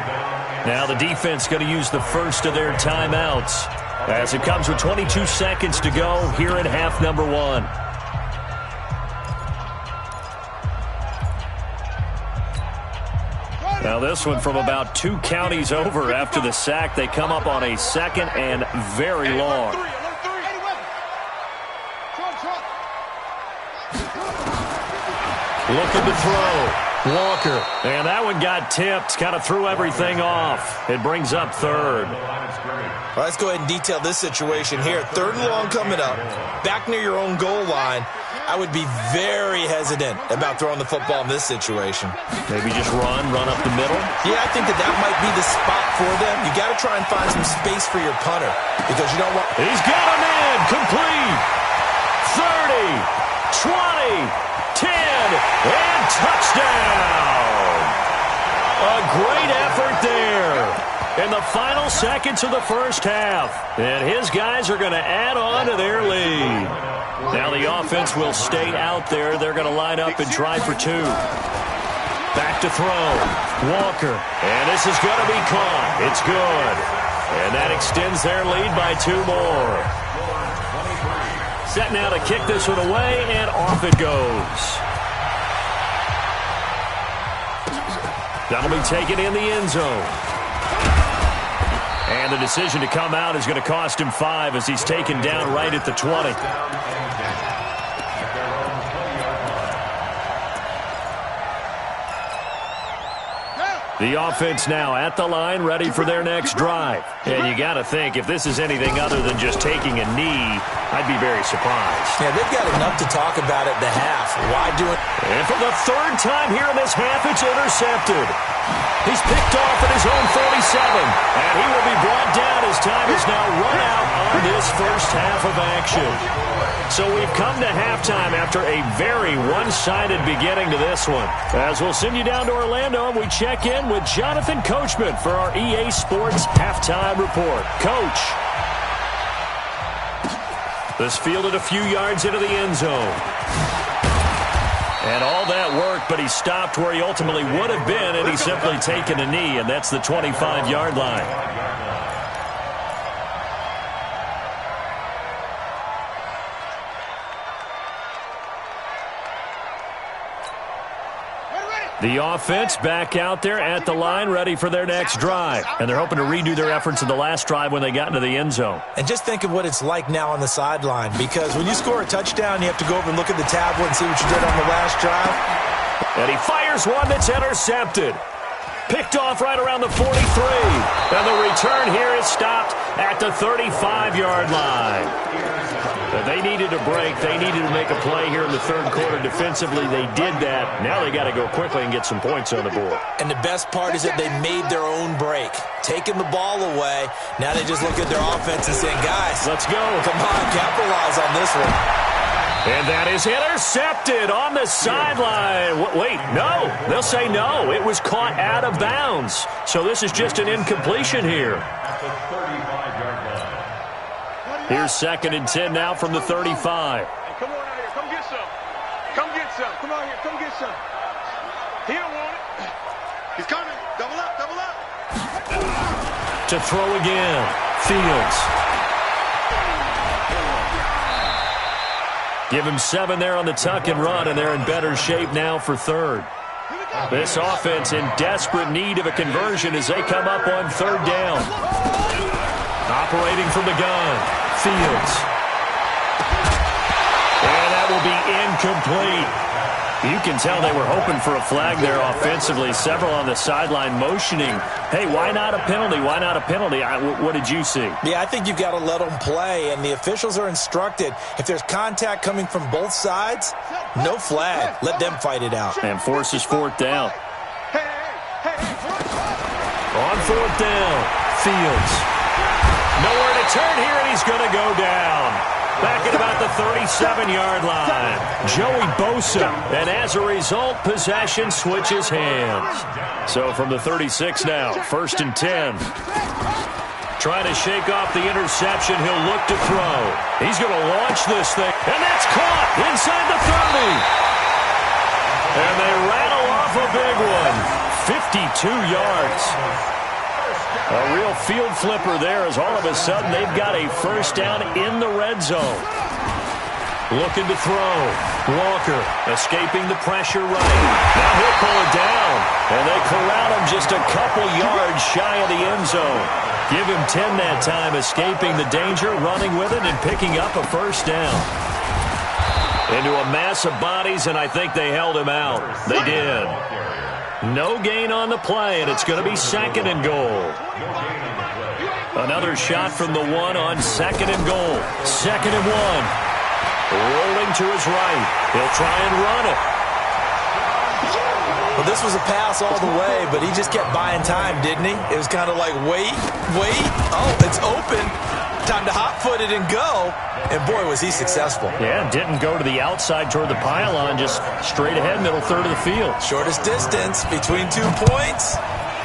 Now the defense going to use the first of their timeouts as it comes with 22 seconds to go here in half number 1. Now this one from about 2 counties over after the sack. They come up on a 2nd and very long. Looking to throw. Walker. And that one got tipped. Kind of threw everything off. It brings up 3rd. Well, let's go ahead and detail this situation here. 3rd and long coming up. Back near your own goal line. I would be very hesitant about throwing the football in this situation. Maybe just run up the middle? Yeah, I think that might be the spot for them. You got to try and find some space for your punter because you don't want... He's got him in. Complete. 30, 20, 10, and touchdown! A great effort there in the final seconds of the 1st half. And his guys are going to add on to their lead. Now the offense will stay out there. They're going to line up and try for 2. Back to throw. Walker. And this is going to be caught. It's good. And that extends their lead by 2 more. Set now to kick this one away, and off it goes. That'll be taken in the end zone. And the decision to come out is going to cost him 5 as he's taken down right at the 20. The offense now at the line, ready for their next drive. And you got to think, if this is anything other than just taking a knee, I'd be very surprised. Yeah, they've got enough to talk about at the half. Why do it? And for the 3rd time here in this half, it's intercepted. He's picked off at his own 47. And he will be brought down as time is now run out on this 1st half of action. So we've come to halftime after a very one-sided beginning to this one. As we'll send you down to Orlando, and we check in with Jonathan Coachman for our EA Sports Halftime Report. Coach. This fielded a few yards into the end zone. And all that work, but he stopped where he ultimately would have been, and he's simply taken a knee, and that's the 25-yard line. The offense back out there at the line, ready for their next drive. And they're hoping to redo their efforts in the last drive when they got into the end zone. And just think of what it's like now on the sideline, because when you score a touchdown, you have to go over and look at the tablet and see what you did on the last drive. And he fires one that's intercepted. Picked off right around the 43. And the return here is stopped at the 35-yard line. They needed a break. They needed to make a play here in the third quarter defensively. They did that. Now they got to go quickly and get some points on the board. And the best part is that they made their own break. Taking the ball away. Now they just look at their offense and saying, guys, let's go. Come on, capitalize on this one. And that is intercepted on the sideline. Wait, no. They'll say no. It was caught out of bounds. So this is just an incompletion here. Here's 2nd and 10 now from the 35. Hey, come on out here. Come get some. Come get some. Come out here. Come get some. He don't want it. He's coming. Double up. Double up. To throw again. Fields. Give him 7 there on the tuck and run, and they're in better shape now for third. This offense in desperate need of a conversion as they come up on 3rd down. Operating from the gun. Fields. And that will be incomplete. You can tell they were hoping for a flag there offensively. Several on the sideline motioning. Hey, why not a penalty? Why not a penalty? What did you see? Yeah, I think you've got to let them play, and the officials are instructed. If there's contact coming from both sides, no flag. Let them fight it out. And forces 4th down. On 4th down, Fields. Nowhere to turn here, and he's going to go down. Back at about the 37-yard line. Joey Bosa. And as a result, possession switches hands. So from the 36 now, 1st and 10. Trying to shake off the interception. He'll look to throw. He's going to launch this thing. And that's caught inside the 30. And they rattle off a big one. 52 yards. A real field flipper there as all of a sudden they've got a first down in the red zone. Looking to throw. Walker escaping the pressure right. Now he'll pull it down. And they corral him just a couple yards shy of the end zone. Give him 10 that time, escaping the danger, running with it, and picking up a first down. Into a mass of bodies, and I think they held him out. They did. No gain on the play, and it's going to be 2nd and goal. Another shot from the 1 on 2nd and goal. 2nd and 1. Rolling to his right. He'll try and run it. Well, this was a pass all the way, but he just kept buying time, didn't he? It was kind of like, wait. Oh, it's open. Time to hot-foot it and go. And, boy, was he successful. Yeah, didn't go to the outside toward the pylon, just straight ahead, middle third of the field. Shortest distance between 2 points.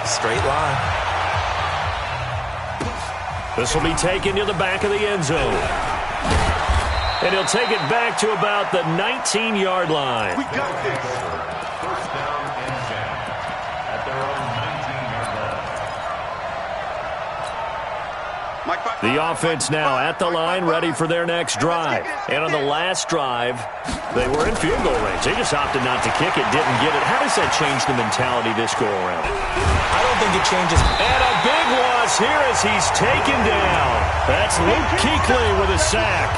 Straight line. This will be taken to the back of the end zone. And he'll take it back to about the 19-yard line. We got this. First down and 10 at their own 19-yard line. The offense now at the line, ready for their next drive. And on the last drive, they were in field goal range. They just opted not to kick it, didn't get it. How does that change the mentality this go-around? I don't think it changes. And a big loss here as he's taken down. That's Luke Kuechly with a sack.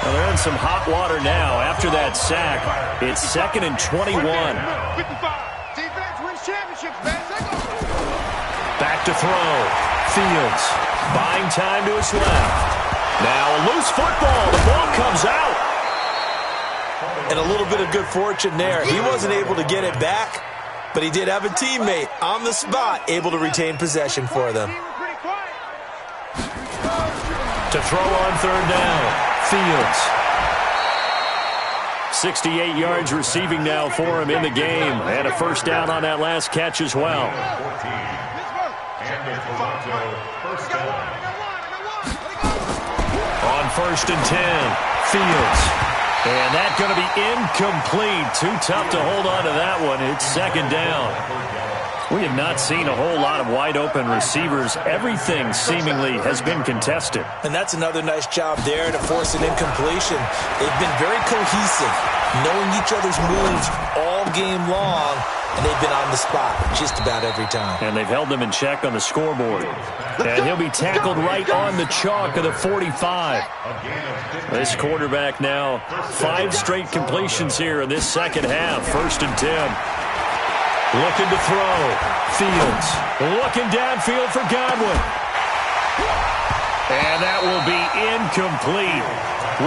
Well, they're in some hot water now. After that sack, it's 2nd and 21. 55. Defense wins championships, man. Back to throw. Fields buying time to his left. Now a loose football. The ball comes out. And a little bit of good fortune there. He wasn't able to get it back, but he did have a teammate on the spot able to retain possession for them. To throw on 3rd down. Fields. 68 yards receiving now for him in the game. And a first down on that last catch as well. On 1st and 10, Fields. And that's going to be incomplete. Too tough to hold on to that one. It's 2nd down. We have not seen a whole lot of wide-open receivers. Everything seemingly has been contested. And that's another nice job there to force an incompletion. They've been very cohesive, knowing each other's moves all game long, and they've been on the spot just about every time. And they've held them in check on the scoreboard. And he'll be tackled right on the chalk of the 45. This quarterback now 5 straight completions here in this second half. 1st and 10. Looking to throw. Fields looking downfield for Godwin. And that will be incomplete.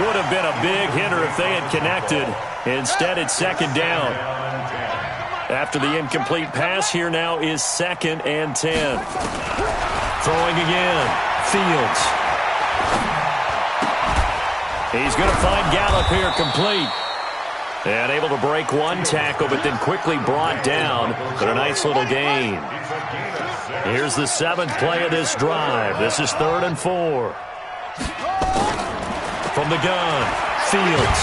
Would have been a big hitter if they had connected. Instead, it's second down. After the incomplete pass, here now is 2nd and 10. Throwing again. Fields. He's going to find Gallup here complete. And able to break one tackle, but then quickly brought down. But a nice little gain. Here's the 7th play of this drive. This is 3rd and 4. From the gun, Fields.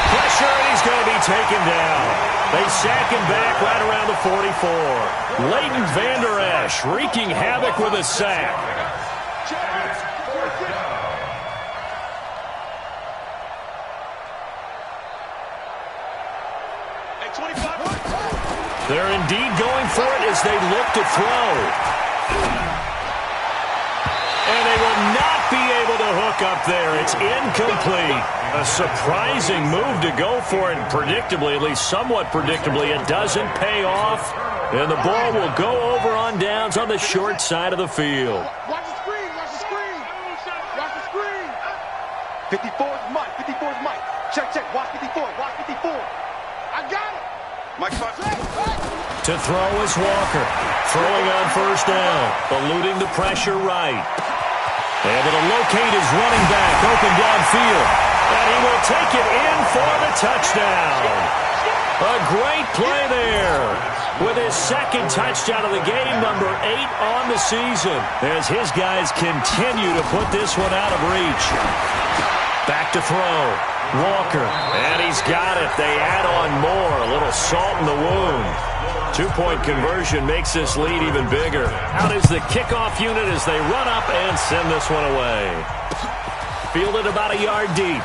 Pressure, and he's going to be taken down. They sack him back right around the 44. Leighton Vander Esch wreaking havoc with a sack. They're indeed going for it as they look to throw. And they will not be able to hook up there. It's incomplete. A surprising move to go for it. Predictably, at least somewhat predictably, it doesn't pay off. And the ball will go over on downs on the short side of the field. Watch the screen. Watch the screen. Watch the screen. 54 is Mike. 54 is Mike. Check, check. Watch 54. Watch 54. I got it. Mike, to throw is Walker. Throwing on first down. Eluding the pressure right. Able to locate his running back. Open downfield. And he will take it in for the touchdown. A great play there. With his 2nd touchdown of the game, number 8 on the season. As his guys continue to put this one out of reach. Back to throw. Walker, and he's got it. They add on more. A little salt in the wound. 2-point conversion makes this lead even bigger. Out is the kickoff unit as they run up and send this one away. Fielded about a yard deep.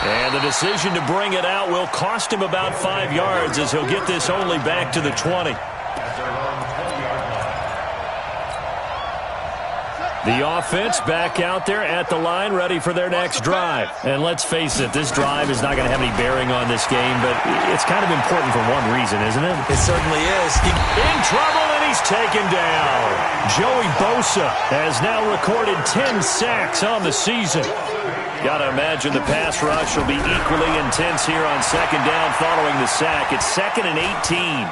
And the decision to bring it out will cost him about 5 yards as he'll get this only back to the 20. The offense back out there at the line, ready for their next drive. And let's face it, this drive is not going to have any bearing on this game, but it's kind of important for one reason, isn't it? It certainly is. In trouble, and he's taken down. Joey Bosa has now recorded 10 sacks on the season. Got to imagine the pass rush will be equally intense here on 2nd down following the sack. It's 2nd and 18.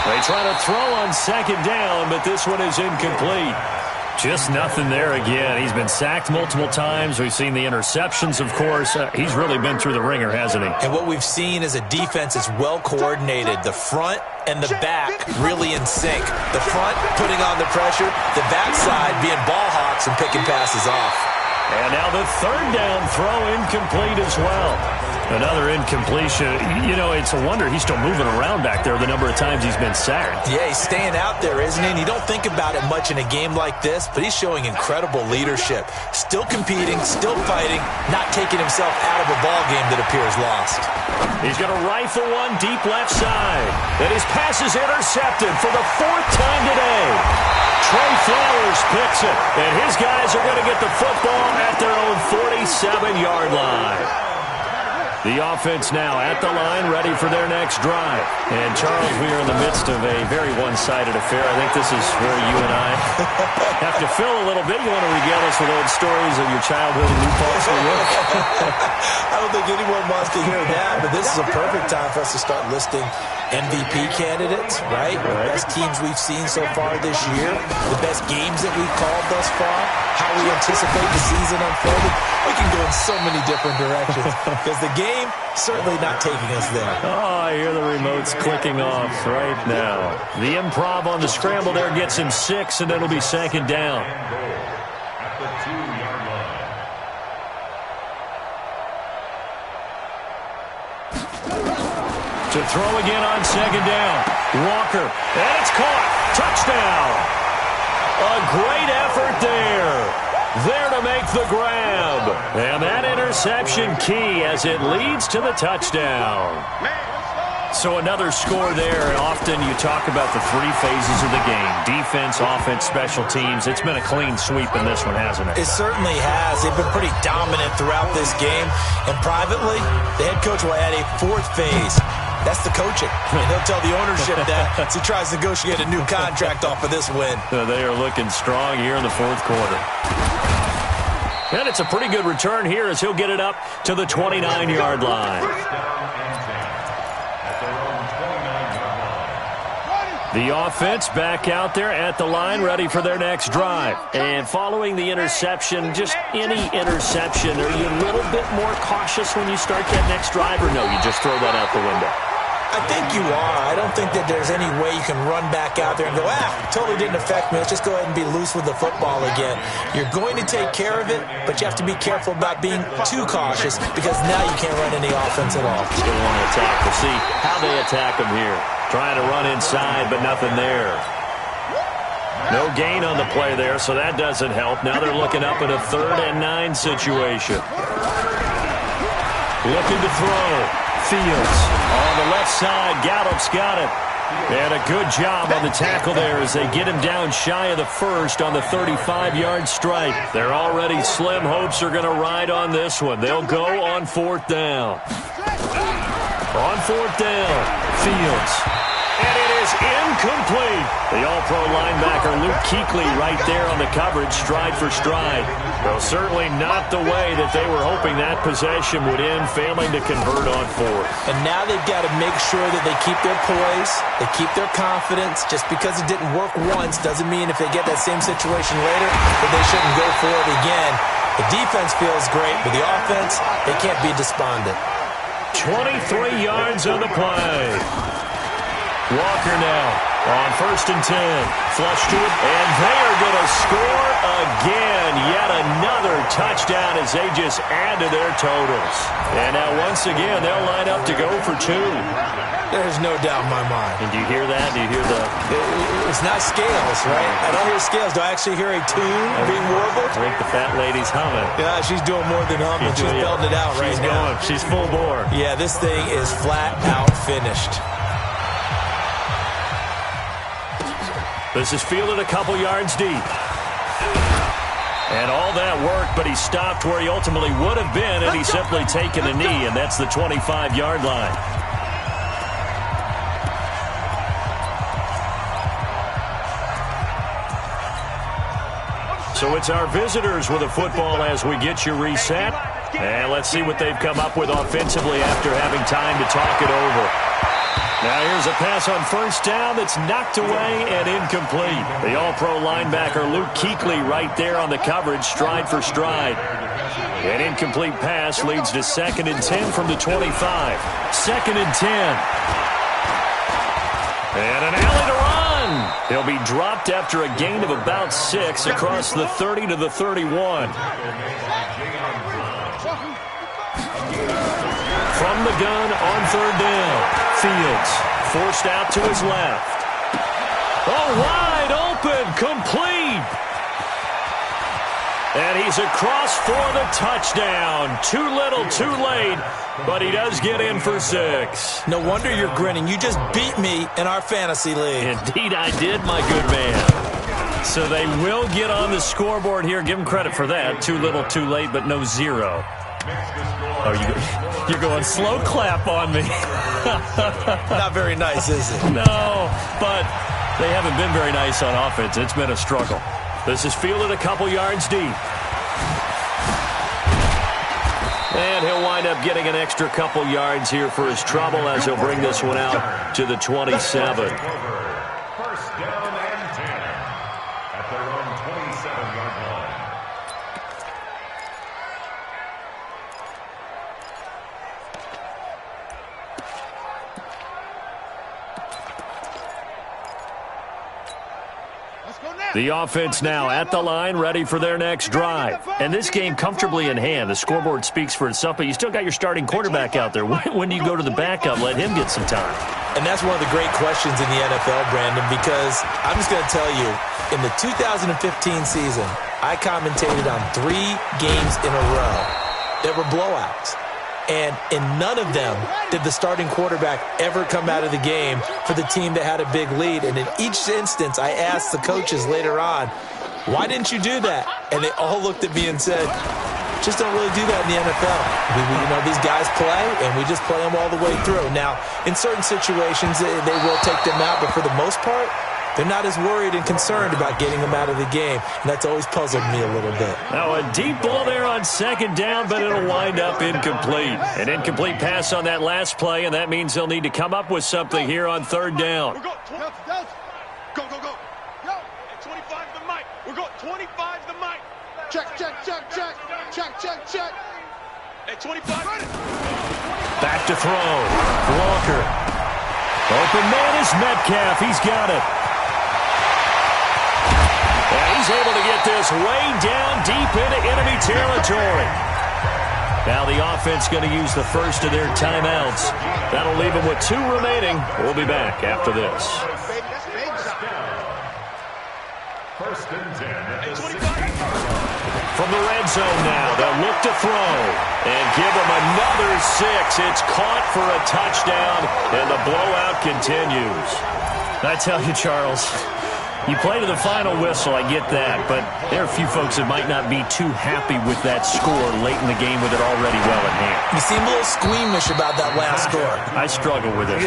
They try to throw on 2nd down, but this one is incomplete. Just nothing there again. He's been sacked multiple times. We've seen the interceptions, of course. He's really been through the ringer, hasn't he? And what we've seen is a defense that's well coordinated. The front and the back really in sync. The front putting on the pressure, the backside being ball hawks and picking passes off. And now the 3rd down throw incomplete as well. Another incompletion. You know, it's a wonder he's still moving around back there the number of times he's been sacked. Yeah, he's staying out there, isn't he? And you don't think about it much in a game like this, but he's showing incredible leadership. Still competing, still fighting, not taking himself out of a ball game that appears lost. He's going to rifle one deep left side. And his pass is intercepted for the 4th time today. Trey Flowers picks it, and his guys are going to get the football at their own 47-yard line. The offense now at the line, ready for their next drive. And, Charles, we are in the midst of a very one-sided affair. I think this is where you and I have to fill a little bit. You want to regale us with old stories of your childhood in New Paltz, New York? I don't think anyone wants to hear that, but this is a perfect time for us to start listing MVP candidates, right? The best teams we've seen so far this year, the best games that we've called thus far, how we anticipate the season unfolding. We can go in so many different directions because the game certainly not taking us there. Oh, I hear the remotes clicking off right now. The improv on the scramble there gets him 6, and it'll be 2nd down. At the 2-yard line. To throw again on 2nd down. Walker, and it's caught. Touchdown. A great effort there. There to make the grab. And that interception key as it leads to the touchdown. So another score there, and often you talk about the three phases of the game. Defense, offense, special teams. It's been a clean sweep in this one, hasn't it? It certainly has. They've been pretty dominant throughout this game. And privately, the head coach will add a fourth phase. That's the coaching. And he'll tell the ownership that as he tries to negotiate a new contract off of this win. They are looking strong here in the fourth quarter. And it's a pretty good return here as he'll get it up to the 29-yard line. The offense back out there at the line, ready for their next drive. And following the interception, just any interception, are you a little bit more cautious when you start that next drive, or no, you just throw that out the window? I think you are. I don't think that there's any way you can run back out there and go, totally didn't affect me. Let's just go ahead and be loose with the football again. You're going to take care of it, but you have to be careful about being too cautious because now you can't run any offense at all. Still want to attack. We'll see how they attack them here. Trying to run inside, but nothing there. No gain on the play there, so that doesn't help. Now they're looking up at a 3rd and 9 situation. Looking to throw. Fields on the left side. Gallup's got it. And a good job on the tackle there as they get him down shy of the first on the 35-yard strike. They're already slim hopes are going to ride on this one. They'll go on 4th down. On 4th down, Fields. And it is incomplete. The All-Pro linebacker Luke Kuechly right there on the coverage, stride for stride. Well, certainly not the way that they were hoping that possession would end, failing to convert on 4th. And now they've got to make sure that they keep their poise, they keep their confidence. Just because it didn't work once doesn't mean if they get that same situation later that they shouldn't go for it again. The defense feels great, but the offense, they can't be despondent. 23 yards on the play. Walker now on 1st and 10. Flush to it, and they are going to score again. Yet another touchdown as they just add to their totals. And now once again, they'll line up to go for 2. There's no doubt in my mind. And do you hear that? Do you hear the... It's not scales, right? I don't hear scales. Do I actually hear a tune being warbled? I think the fat lady's humming. Yeah, she's doing more than humming. She's belting it out right now. She's full bore. Yeah, this thing is flat out finished. This is fielded a couple yards deep. And all that worked, but he stopped where he ultimately would have been, and he's simply taken a knee, and that's the 25-yard line. So it's our visitors with a football as we get you reset. And let's see what they've come up with offensively after having time to talk it over. Now here's a pass on 1st down that's knocked away and incomplete. The All-Pro linebacker Luke Kuechly right there on the coverage, stride for stride. An incomplete pass leads to 2nd and 10 from the 25. 2nd and 10. And an alley to run. He'll be dropped after a gain of about 6 across the 30 to the 31. From the gun on 3rd down. Fields forced out to his left. Oh, wide open, complete. And he's across for the touchdown. Too little, too late, but he does get in for 6. No wonder you're grinning. You just beat me in our fantasy league. Indeed I did, my good man. So they will get on the scoreboard here. Give them credit for that. Too little, too late, but no 0. Oh, you're going slow clap on me. Not very nice, is it? No, but they haven't been very nice on offense. It's been a struggle. This is fielded a couple yards deep. And he'll wind up getting an extra couple yards here for his trouble as he'll bring this one out to the 27. 1st down and 10 at their own 27-yard line. The offense now at the line, ready for their next drive. And this game comfortably in hand. The scoreboard speaks for itself, but you still got your starting quarterback out there. When do you go to the backup? Let him get some time. And that's one of the great questions in the NFL, Brandon, because I'm just going to tell you, in the 2015 season, I commentated on 3 games in a row that were blowouts. And in none of them did the starting quarterback ever come out of the game for the team that had a big lead. And in each instance, I asked the coaches later on, why didn't you do that? And they all looked at me and said, just don't really do that in the NFL. These guys play, and we just play them all the way through. Now, in certain situations, they will take them out, but for the most part, they're not as worried and concerned about getting them out of the game, and that's always puzzled me a little bit. Now, a deep ball there on second down, but it'll wind up incomplete. An incomplete pass on that last play, and that means they'll need to come up with something here on third down. Go. Yo, at 25 the mic. We're going 25 the mic. Check. At 25. Back to throw. Walker. Open man is Metcalf. He's got it. And he's able to get this way down deep into enemy territory. Now the offense going to use the first of their timeouts. That'll leave them with 2 remaining. We'll be back after this. First and 10. From the red zone now, they'll look to throw and give them another 6. It's caught for a touchdown, and the blowout continues. I tell you, Charles, you play to the final whistle, I get that, but there are a few folks that might not be too happy with that score late in the game with it already well in hand. You seem a little squeamish about that last score. I struggle with it.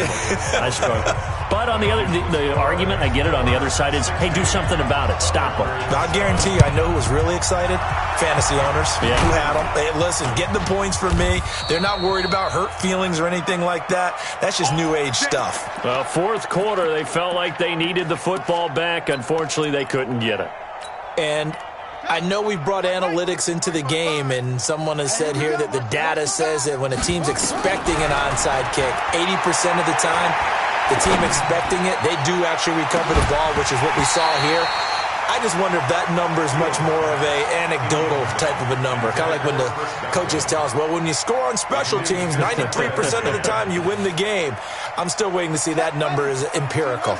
I struggle. But on the argument, I get it, on the other side is, hey, do something about it. Stop them. I guarantee you, I know who was really excited. Fantasy owners who had them. Hey, listen, getting the points from me. They're not worried about hurt feelings or anything like that. That's just new age stuff. Well, fourth quarter, they felt like they needed the football back. Unfortunately, they couldn't get it. And I know we brought analytics into the game, and someone has said here that the data says that when a team's expecting an onside kick, 80% of the time, the team expecting it, they do actually recover the ball, which is what we saw here. I just wonder if that number is much more of a anecdotal type of a number. Kind of like when the coaches tell us, well, when you score on special teams, 93% of the time you win the game. I'm still waiting to see that number is empirical.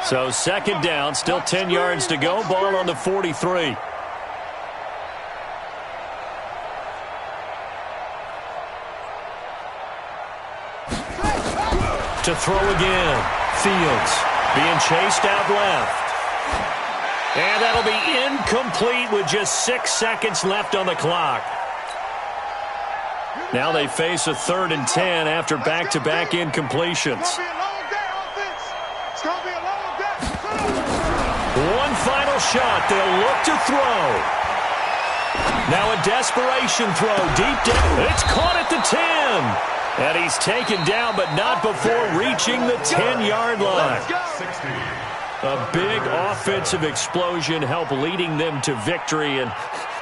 So second down, still 10 yards to go. Ball on the 43. To throw again. Fields being chased out left. And that'll be incomplete with just 6 seconds left on the clock. Now they face a 3rd and 10 after back-to-back incompletions. One final shot. They'll look to throw. Now a desperation throw deep down. It's caught at the 10. And he's taken down, but not before reaching the 10-yard line. A big offensive explosion helped leading them to victory. And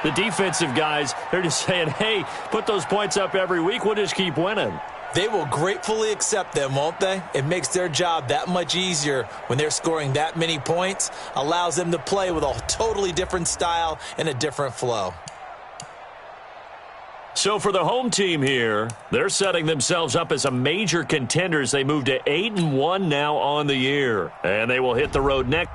the defensive guys, they're just saying, hey, put those points up every week. We'll just keep winning. They will gratefully accept them, won't they? It makes their job that much easier when they're scoring that many points. Allows them to play with a totally different style and a different flow. So for the home team here, they're setting themselves up as a major contenders. They move to 8-1 now on the year. And they will hit the road next.